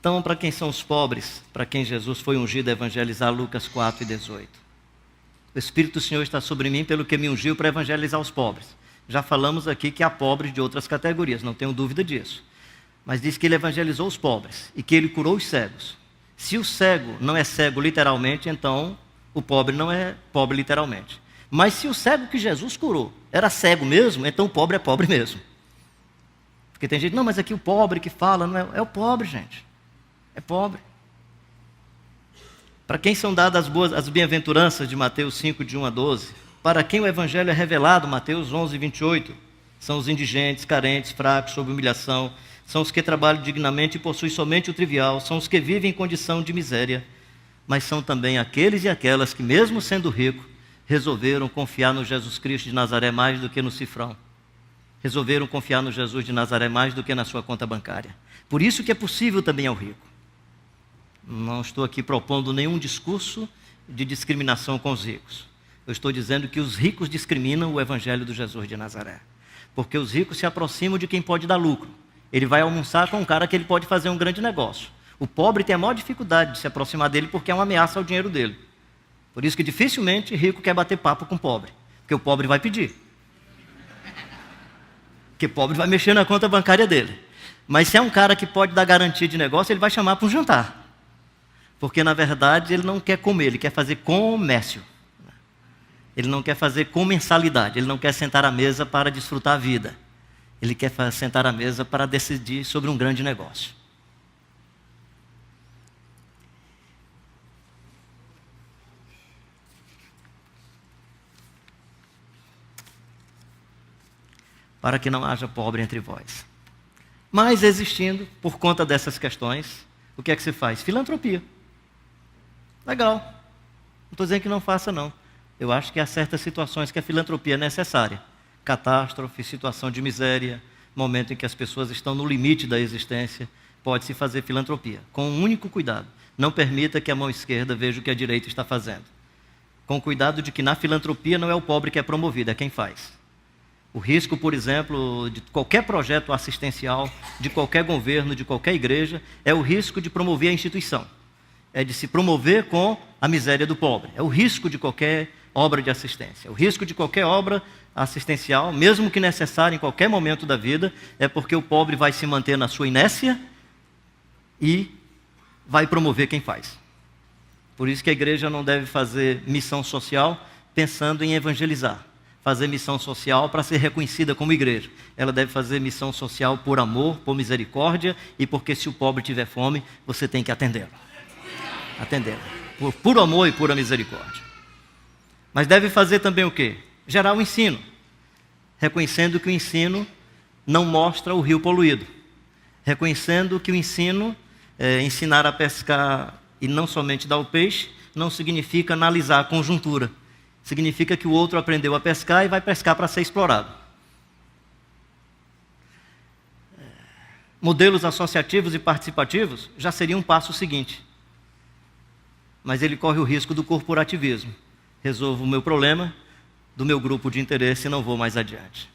Então, para quem são os pobres, para quem Jesus foi ungido a evangelizar, Lucas 4:18. O Espírito do Senhor está sobre mim, pelo que me ungiu para evangelizar os pobres. Já falamos aqui que há pobres de outras categorias, não tenho dúvida disso. Mas diz que ele evangelizou os pobres e que ele curou os cegos. Se o cego não é cego literalmente, então o pobre não é pobre literalmente. Mas se o cego que Jesus curou era cego mesmo, então o pobre é pobre mesmo. Porque tem gente, não, mas aqui o pobre que fala, não é o pobre, gente. É pobre. Para quem são dadas as bem-aventuranças de Mateus 5, de 1 a 12, para quem o evangelho é revelado, Mateus 11, 28, são os indigentes, carentes, fracos, sob humilhação, são os que trabalham dignamente e possuem somente o trivial, são os que vivem em condição de miséria, mas são também aqueles e aquelas que, mesmo sendo ricos, resolveram confiar no Jesus Cristo de Nazaré mais do que no cifrão. Resolveram confiar no Jesus de Nazaré mais do que na sua conta bancária. Por isso que é possível também ao rico. Não estou aqui propondo nenhum discurso de discriminação com os ricos. Eu estou dizendo que os ricos discriminam o evangelho do Jesus de Nazaré. Porque os ricos se aproximam de quem pode dar lucro. Ele vai almoçar com um cara que ele pode fazer um grande negócio. O pobre tem a maior dificuldade de se aproximar dele porque é uma ameaça ao dinheiro dele. Por isso que dificilmente rico quer bater papo com o pobre. Porque o pobre vai pedir. Porque o pobre vai mexer na conta bancária dele. Mas se é um cara que pode dar garantia de negócio, ele vai chamar para um jantar. Porque na verdade ele não quer comer, ele quer fazer comércio. Ele não quer fazer com mensalidade, ele não quer sentar à mesa para desfrutar a vida. Ele quer sentar à mesa para decidir sobre um grande negócio. Para que não haja pobre entre vós. Mas existindo, por conta dessas questões, o que é que se faz? Filantropia. Legal. Não estou dizendo que não faça, não. Eu acho que há certas situações que a filantropia é necessária. Catástrofe, situação de miséria, momento em que as pessoas estão no limite da existência, pode-se fazer filantropia. Com um único cuidado. Não permita que a mão esquerda veja o que a direita está fazendo. Com o cuidado de que na filantropia não é o pobre que é promovido, é quem faz. O risco, por exemplo, de qualquer projeto assistencial, de qualquer governo, de qualquer igreja, é o risco de promover a instituição. É de se promover com a miséria do pobre. É o risco de qualquer obra de assistência. O risco de qualquer obra assistencial, mesmo que necessária em qualquer momento da vida, é porque o pobre vai se manter na sua inércia e vai promover quem faz. Por isso que a igreja não deve fazer missão social pensando em evangelizar. Fazer missão social para ser reconhecida como igreja. Ela deve fazer missão social por amor, por misericórdia e porque se o pobre tiver fome, você tem que atendê-lo. Atendê-lo. Por puro amor e pura misericórdia. Mas deve fazer também o quê? Gerar o ensino. Reconhecendo que o ensino não mostra o rio poluído. Reconhecendo que o ensino, ensinar a pescar e não somente dar o peixe, não significa analisar a conjuntura. Significa que o outro aprendeu a pescar e vai pescar para ser explorado. Modelos associativos e participativos já seria um passo seguinte. Mas ele corre o risco do corporativismo. Resolvo o meu problema, do meu grupo de interesse e não vou mais adiante.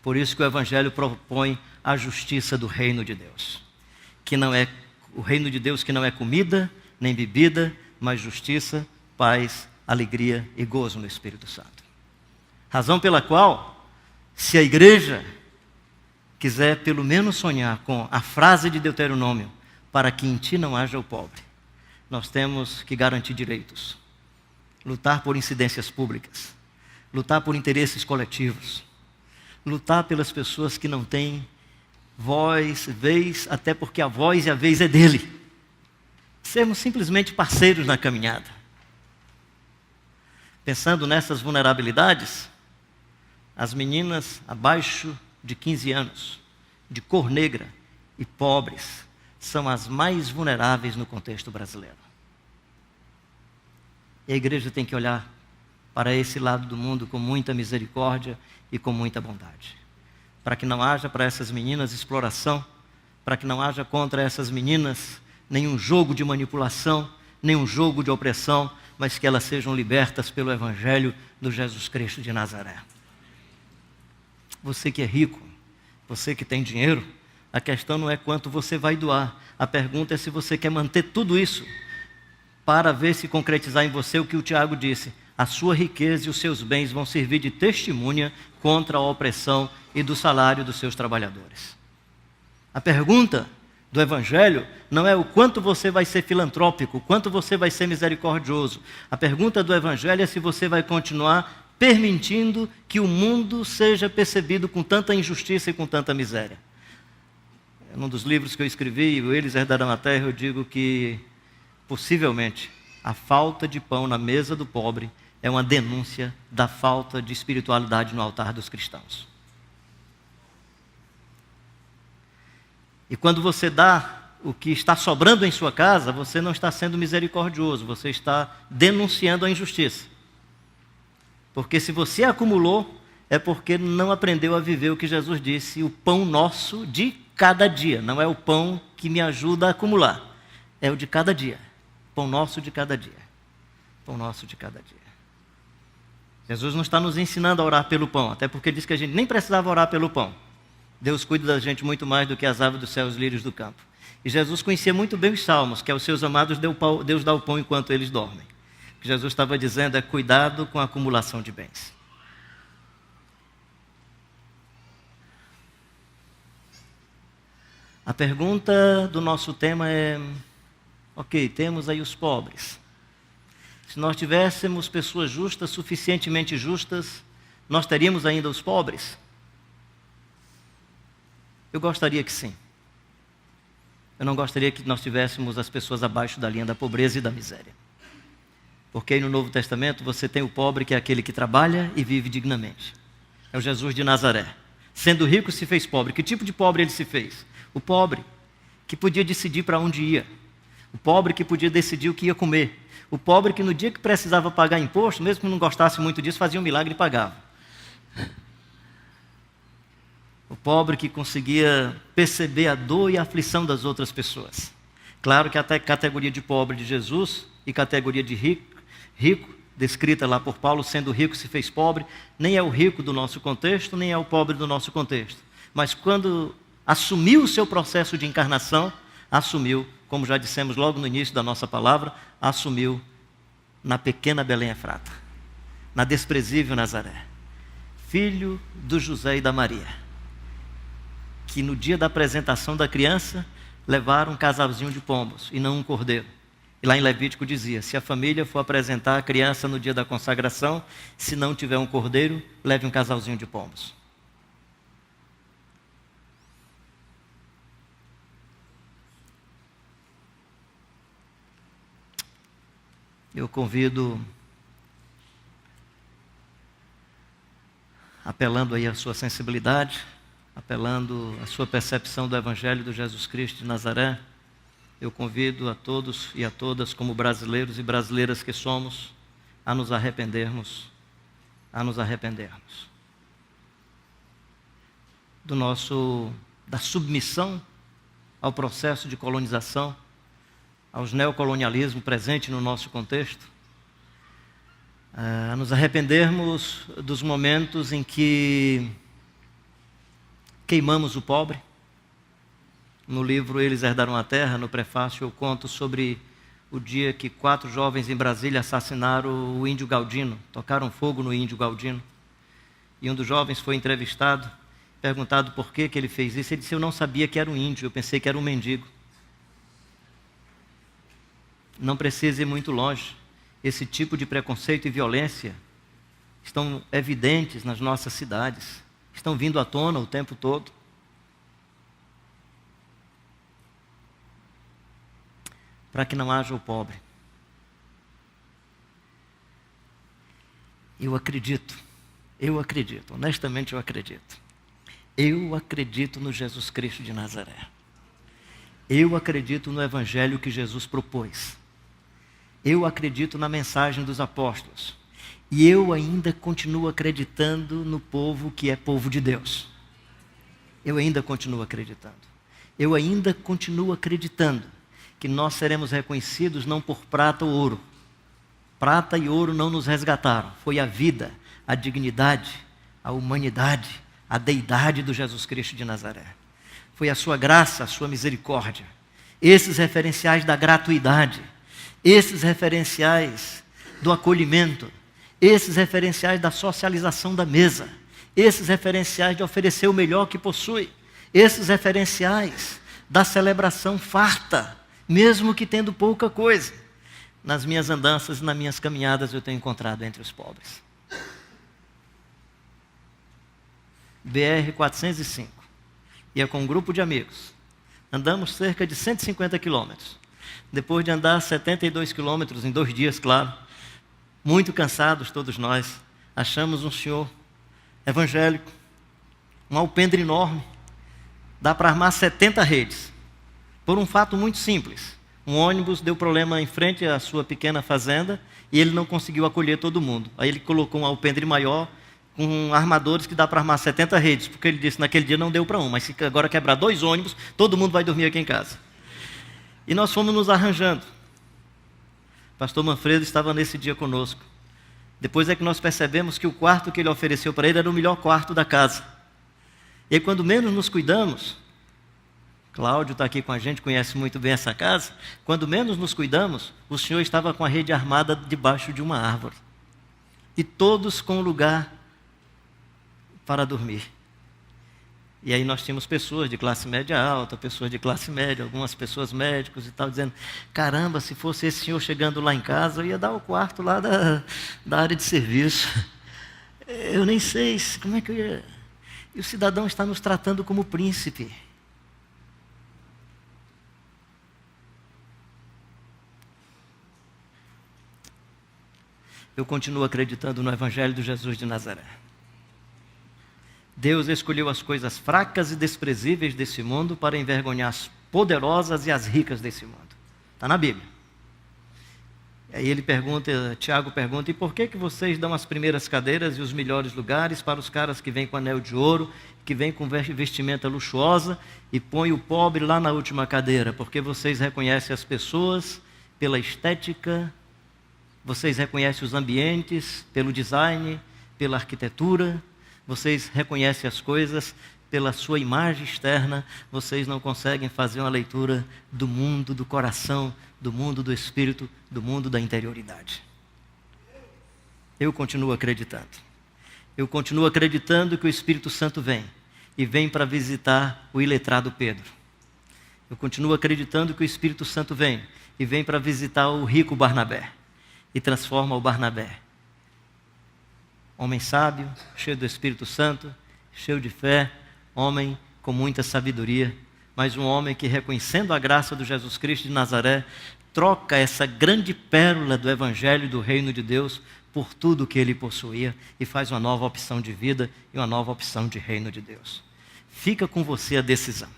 Por isso que o Evangelho propõe a justiça do reino de Deus. Que não é o reino de Deus que não é comida, nem bebida, mas justiça, paz, alegria e gozo no Espírito Santo. Razão pela qual, se a igreja quiser pelo menos sonhar com a frase de Deuteronômio, para que em ti não haja o pobre, nós temos que garantir direitos, lutar por incidências públicas, lutar por interesses coletivos, lutar pelas pessoas que não têm voz, vez, até porque a voz e a vez é dele. Sermos simplesmente parceiros na caminhada. Pensando nessas vulnerabilidades, as meninas abaixo de 15 anos, de cor negra e pobres, são as mais vulneráveis no contexto brasileiro. E a igreja tem que olhar para esse lado do mundo com muita misericórdia e com muita bondade. Para que não haja para essas meninas exploração, para que não haja contra essas meninas nenhum jogo de manipulação, nenhum jogo de opressão, mas que elas sejam libertas pelo Evangelho do Jesus Cristo de Nazaré. Você que é rico, você que tem dinheiro, A questão não é quanto você vai doar. A pergunta é se você quer manter tudo isso para ver se concretizar em você o que o Tiago disse. A sua riqueza e os seus bens vão servir de testemunha contra a opressão e do salário dos seus trabalhadores. A pergunta do Evangelho não é o quanto você vai ser filantrópico, o quanto você vai ser misericordioso. A pergunta do Evangelho é se você vai continuar permitindo que o mundo seja percebido com tanta injustiça e com tanta miséria. Num dos livros que eu escrevi, o Eles Herdarão a Terra, eu digo que, possivelmente, a falta de pão na mesa do pobre é uma denúncia da falta de espiritualidade no altar dos cristãos. E quando você dá o que está sobrando em sua casa, você não está sendo misericordioso, você está denunciando a injustiça. Porque se você acumulou, é porque não aprendeu a viver o que Jesus disse, o pão nosso de cada dia. Não é o pão que me ajuda a acumular, é o de cada dia. Pão nosso de cada dia. Pão nosso de cada dia. Jesus não está nos ensinando a orar pelo pão, até porque disse que a gente nem precisava orar pelo pão. Deus cuida da gente muito mais do que as aves dos céus, os lírios do campo. E Jesus conhecia muito bem os salmos, que aos seus amados Deus dá o pão enquanto eles dormem. O que Jesus estava dizendo é cuidado com a acumulação de bens. A pergunta do nosso tema é, ok, temos aí os pobres. Se nós tivéssemos pessoas justas, suficientemente justas, nós teríamos ainda os pobres? Eu gostaria que sim. Eu não gostaria que nós tivéssemos as pessoas abaixo da linha da pobreza e da miséria. Porque aí no Novo Testamento você tem o pobre que é aquele que trabalha e vive dignamente. É o Jesus de Nazaré. Sendo rico se fez pobre. Que tipo de pobre ele se fez? O pobre que podia decidir para onde ia. O pobre que podia decidir o que ia comer. O pobre que no dia que precisava pagar imposto, mesmo que não gostasse muito disso, fazia um milagre e pagava. O pobre que conseguia perceber a dor e a aflição das outras pessoas. Claro que até a categoria de pobre de Jesus e categoria de rico, descrita lá por Paulo, sendo rico se fez pobre, nem é o rico do nosso contexto, nem é o pobre do nosso contexto. Mas quando assumiu o seu processo de encarnação, assumiu, como já dissemos logo no início da nossa palavra, assumiu na pequena Belém Efrata, na desprezível Nazaré, filho do José e da Maria, que no dia da apresentação da criança, levaram um casalzinho de pombos e não um cordeiro. E lá em Levítico dizia, se a família for apresentar a criança no dia da consagração, se não tiver um cordeiro, leve um casalzinho de pombos. Eu convido, apelando aí à sua sensibilidade, apelando à sua percepção do Evangelho do Jesus Cristo de Nazaré, eu convido a todos e a todas, como brasileiros e brasileiras que somos, a nos arrependermos, da submissão ao processo de colonização, aos neocolonialismo presente no nosso contexto, a nos arrependermos dos momentos em que queimamos o pobre. No livro Eles Herdarão a Terra, no prefácio, eu conto sobre o dia que 4 jovens em Brasília assassinaram o índio Galdino, tocaram fogo no índio Galdino. E um dos jovens foi entrevistado, perguntado por que ele fez isso. Ele disse, eu não sabia que era um índio, eu pensei que era um mendigo. Não precisa ir muito longe. Esse tipo de preconceito e violência estão evidentes nas nossas cidades, estão vindo à tona o tempo todo. Para que não haja o pobre. Eu acredito, honestamente eu acredito no Jesus Cristo de Nazaré. Eu acredito no Evangelho que Jesus propôs. Eu acredito na mensagem dos apóstolos. E eu ainda continuo acreditando no povo que é povo de Deus. Eu ainda continuo acreditando. Eu ainda continuo acreditando que nós seremos reconhecidos não por prata ou ouro. Prata e ouro não nos resgataram. Foi a vida, a dignidade, a humanidade, a deidade do Jesus Cristo de Nazaré. foi a sua graça, a sua misericórdia. Esses referenciais da gratuidade, esses referenciais do acolhimento, esses referenciais da socialização da mesa, esses referenciais de oferecer o melhor que possui, esses referenciais da celebração farta, mesmo que tendo pouca coisa. Nas minhas andanças e nas minhas caminhadas eu tenho encontrado entre os pobres. BR 405. Ia com um grupo de amigos. Andamos cerca de 150 quilômetros. Depois de andar 72 quilômetros em 2 dias, claro, muito cansados todos nós, achamos um senhor evangélico, um alpendre enorme, dá para armar 70 redes, por um fato muito simples. Um ônibus deu problema em frente à sua pequena fazenda e ele não conseguiu acolher todo mundo. Aí ele colocou um alpendre maior com armadores que dá para armar 70 redes, porque ele disse, naquele dia não deu para um, mas se agora quebrar 2 ônibus, todo mundo vai dormir aqui em casa. E nós fomos nos arranjando. O pastor Manfredo estava nesse dia conosco. Depois é que nós percebemos que o quarto que ele ofereceu para ele era o melhor quarto da casa. E aí, quando menos nos cuidamos, Cláudio está aqui com a gente, conhece muito bem essa casa, quando menos nos cuidamos, o senhor estava com a rede armada debaixo de uma árvore. E todos com lugar para dormir. E aí nós tínhamos pessoas de classe média alta, pessoas de classe média, algumas pessoas médicos e tal, dizendo, caramba, se fosse esse senhor chegando lá em casa, eu ia dar o quarto lá da área de serviço. Eu nem sei como é que eu ia... E o cidadão está nos tratando como príncipe. Eu continuo acreditando no Evangelho de Jesus de Nazaré. Deus escolheu as coisas fracas e desprezíveis desse mundo para envergonhar as poderosas e as ricas desse mundo. Está na Bíblia. Aí ele pergunta, Tiago pergunta, e por que vocês dão as primeiras cadeiras e os melhores lugares para os caras que vêm com anel de ouro, que vêm com vestimenta luxuosa e põem o pobre lá na última cadeira? Porque vocês reconhecem as pessoas pela estética, vocês reconhecem os ambientes pelo design, pela arquitetura, vocês reconhecem as coisas pela sua imagem externa, vocês não conseguem fazer uma leitura do mundo do coração, do mundo do espírito, do mundo da interioridade. Eu continuo acreditando. Eu continuo acreditando que o Espírito Santo vem, e vem para visitar o iletrado Pedro. Eu continuo acreditando que o Espírito Santo vem, e vem para visitar o rico Barnabé, e transforma o Barnabé. Homem sábio, cheio do Espírito Santo, cheio de fé, homem com muita sabedoria, mas um homem que, reconhecendo a graça do Jesus Cristo de Nazaré, troca essa grande pérola do Evangelho do Reino de Deus por tudo que ele possuía e faz uma nova opção de vida e uma nova opção de Reino de Deus. Fica com você a decisão.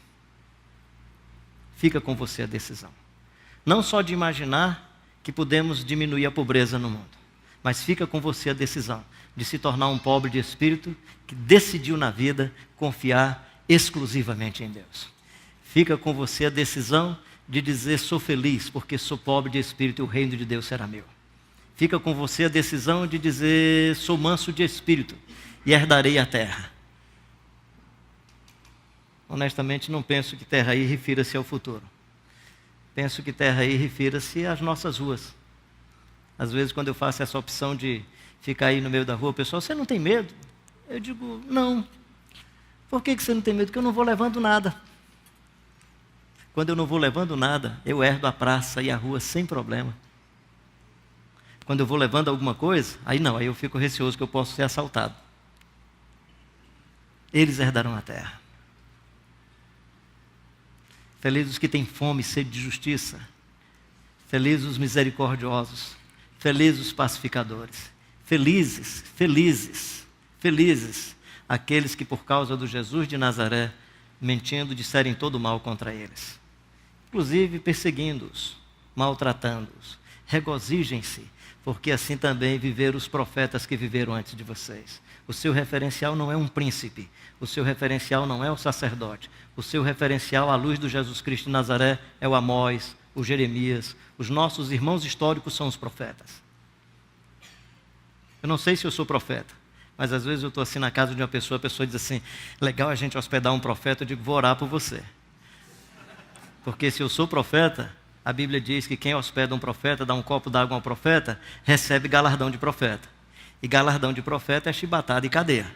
Fica com você a decisão. Não só de imaginar que podemos diminuir a pobreza no mundo, mas fica com você a decisão de se tornar um pobre de espírito que decidiu na vida confiar exclusivamente em Deus. Fica com você a decisão de dizer, sou feliz porque sou pobre de espírito e o reino de Deus será meu. Fica com você a decisão de dizer, sou manso de espírito e herdarei a terra. Honestamente, não penso que terra aí refira-se ao futuro. Penso que terra aí refira-se às nossas ruas. Às vezes, quando eu faço essa opção de ficar aí no meio da rua, o pessoal, você não tem medo? Eu digo, não. Por que você não tem medo? Porque eu não vou levando nada. Quando eu não vou levando nada, eu herdo a praça e a rua sem problema. Quando eu vou levando alguma coisa, aí não, aí eu fico receoso que eu posso ser assaltado. Eles herdarão a terra. Felizes os que têm fome e sede de justiça. Felizes os misericordiosos. Felizes os pacificadores. Felizes, felizes, felizes aqueles que por causa do Jesus de Nazaré, mentindo, disserem todo o mal contra eles. Inclusive perseguindo-os, maltratando-os. Regozijem-se, porque assim também viveram os profetas que viveram antes de vocês. O seu referencial não é um príncipe, o seu referencial não é o sacerdote, o seu referencial à luz do Jesus Cristo de Nazaré é o Amós, o Jeremias, os nossos irmãos históricos são os profetas. Eu não sei se eu sou profeta, Mas às vezes eu estou assim na casa de uma pessoa, a pessoa diz assim, legal a gente hospedar um profeta, eu digo, vou orar por você. Porque se eu sou profeta, a Bíblia diz que quem hospeda um profeta, dá um copo d'água a um profeta, recebe galardão de profeta. E galardão de profeta é chibatada e cadeia.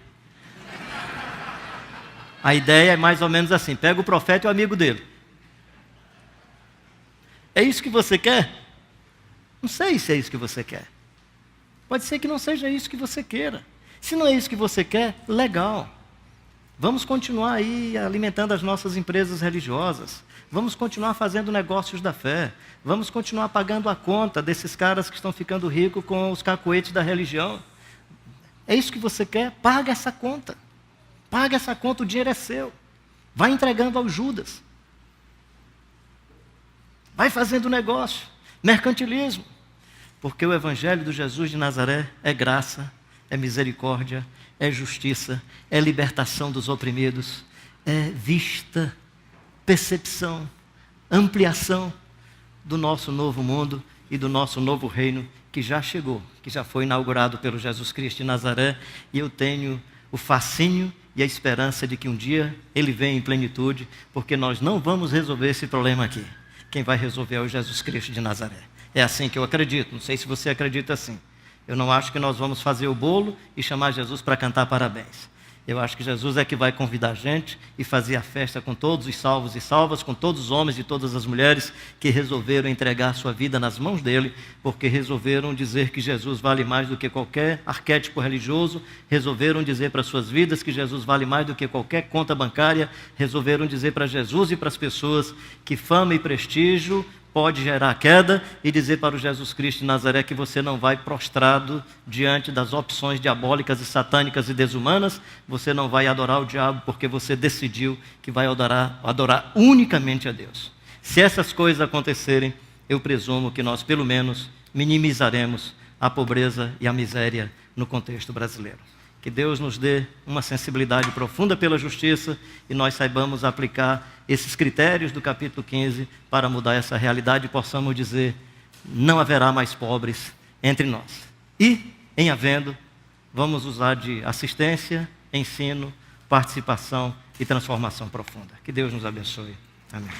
A ideia é mais ou menos assim, pega o profeta e o amigo dele. É isso que você quer? Não sei se é isso que você quer. Pode ser que não seja isso que você queira. Se não é isso que você quer, legal. Vamos continuar aí alimentando as nossas empresas religiosas. Vamos continuar fazendo negócios da fé. Vamos continuar pagando a conta desses caras que estão ficando ricos com os cacuetes da religião. É isso que você quer? Paga essa conta. Paga essa conta, o dinheiro é seu. Vai entregando ao Judas. Vai fazendo negócio. Mercantilismo. Porque o Evangelho do Jesus de Nazaré é graça, é misericórdia, é justiça, é libertação dos oprimidos, é vista, percepção, ampliação do nosso novo mundo e do nosso novo reino que já chegou, que já foi inaugurado pelo Jesus Cristo de Nazaré, e eu tenho o fascínio e a esperança de que um dia ele venha em plenitude, porque nós não vamos resolver esse problema aqui. Quem vai resolver é o Jesus Cristo de Nazaré. É assim que eu acredito, não sei se você acredita assim. Eu não acho que nós vamos fazer o bolo e chamar Jesus para cantar parabéns. Eu acho que Jesus é que vai convidar a gente e fazer a festa com todos os salvos e salvas, com todos os homens e todas as mulheres que resolveram entregar a sua vida nas mãos dele, porque resolveram dizer que Jesus vale mais do que qualquer arquétipo religioso, resolveram dizer para suas vidas que Jesus vale mais do que qualquer conta bancária, resolveram dizer para Jesus e para as pessoas que fama e prestígio pode gerar queda, e dizer para o Jesus Cristo de Nazaré que você não vai prostrado diante das opções diabólicas e satânicas e desumanas, você não vai adorar o diabo porque você decidiu que vai adorar unicamente a Deus. Se essas coisas acontecerem, eu presumo que nós pelo menos minimizaremos a pobreza e a miséria no contexto brasileiro. Que Deus nos dê uma sensibilidade profunda pela justiça e nós saibamos aplicar esses critérios do capítulo 15 para mudar essa realidade e possamos dizer, não haverá mais pobres entre nós. E, em havendo, vamos usar de assistência, ensino, participação e transformação profunda. Que Deus nos abençoe. Amém.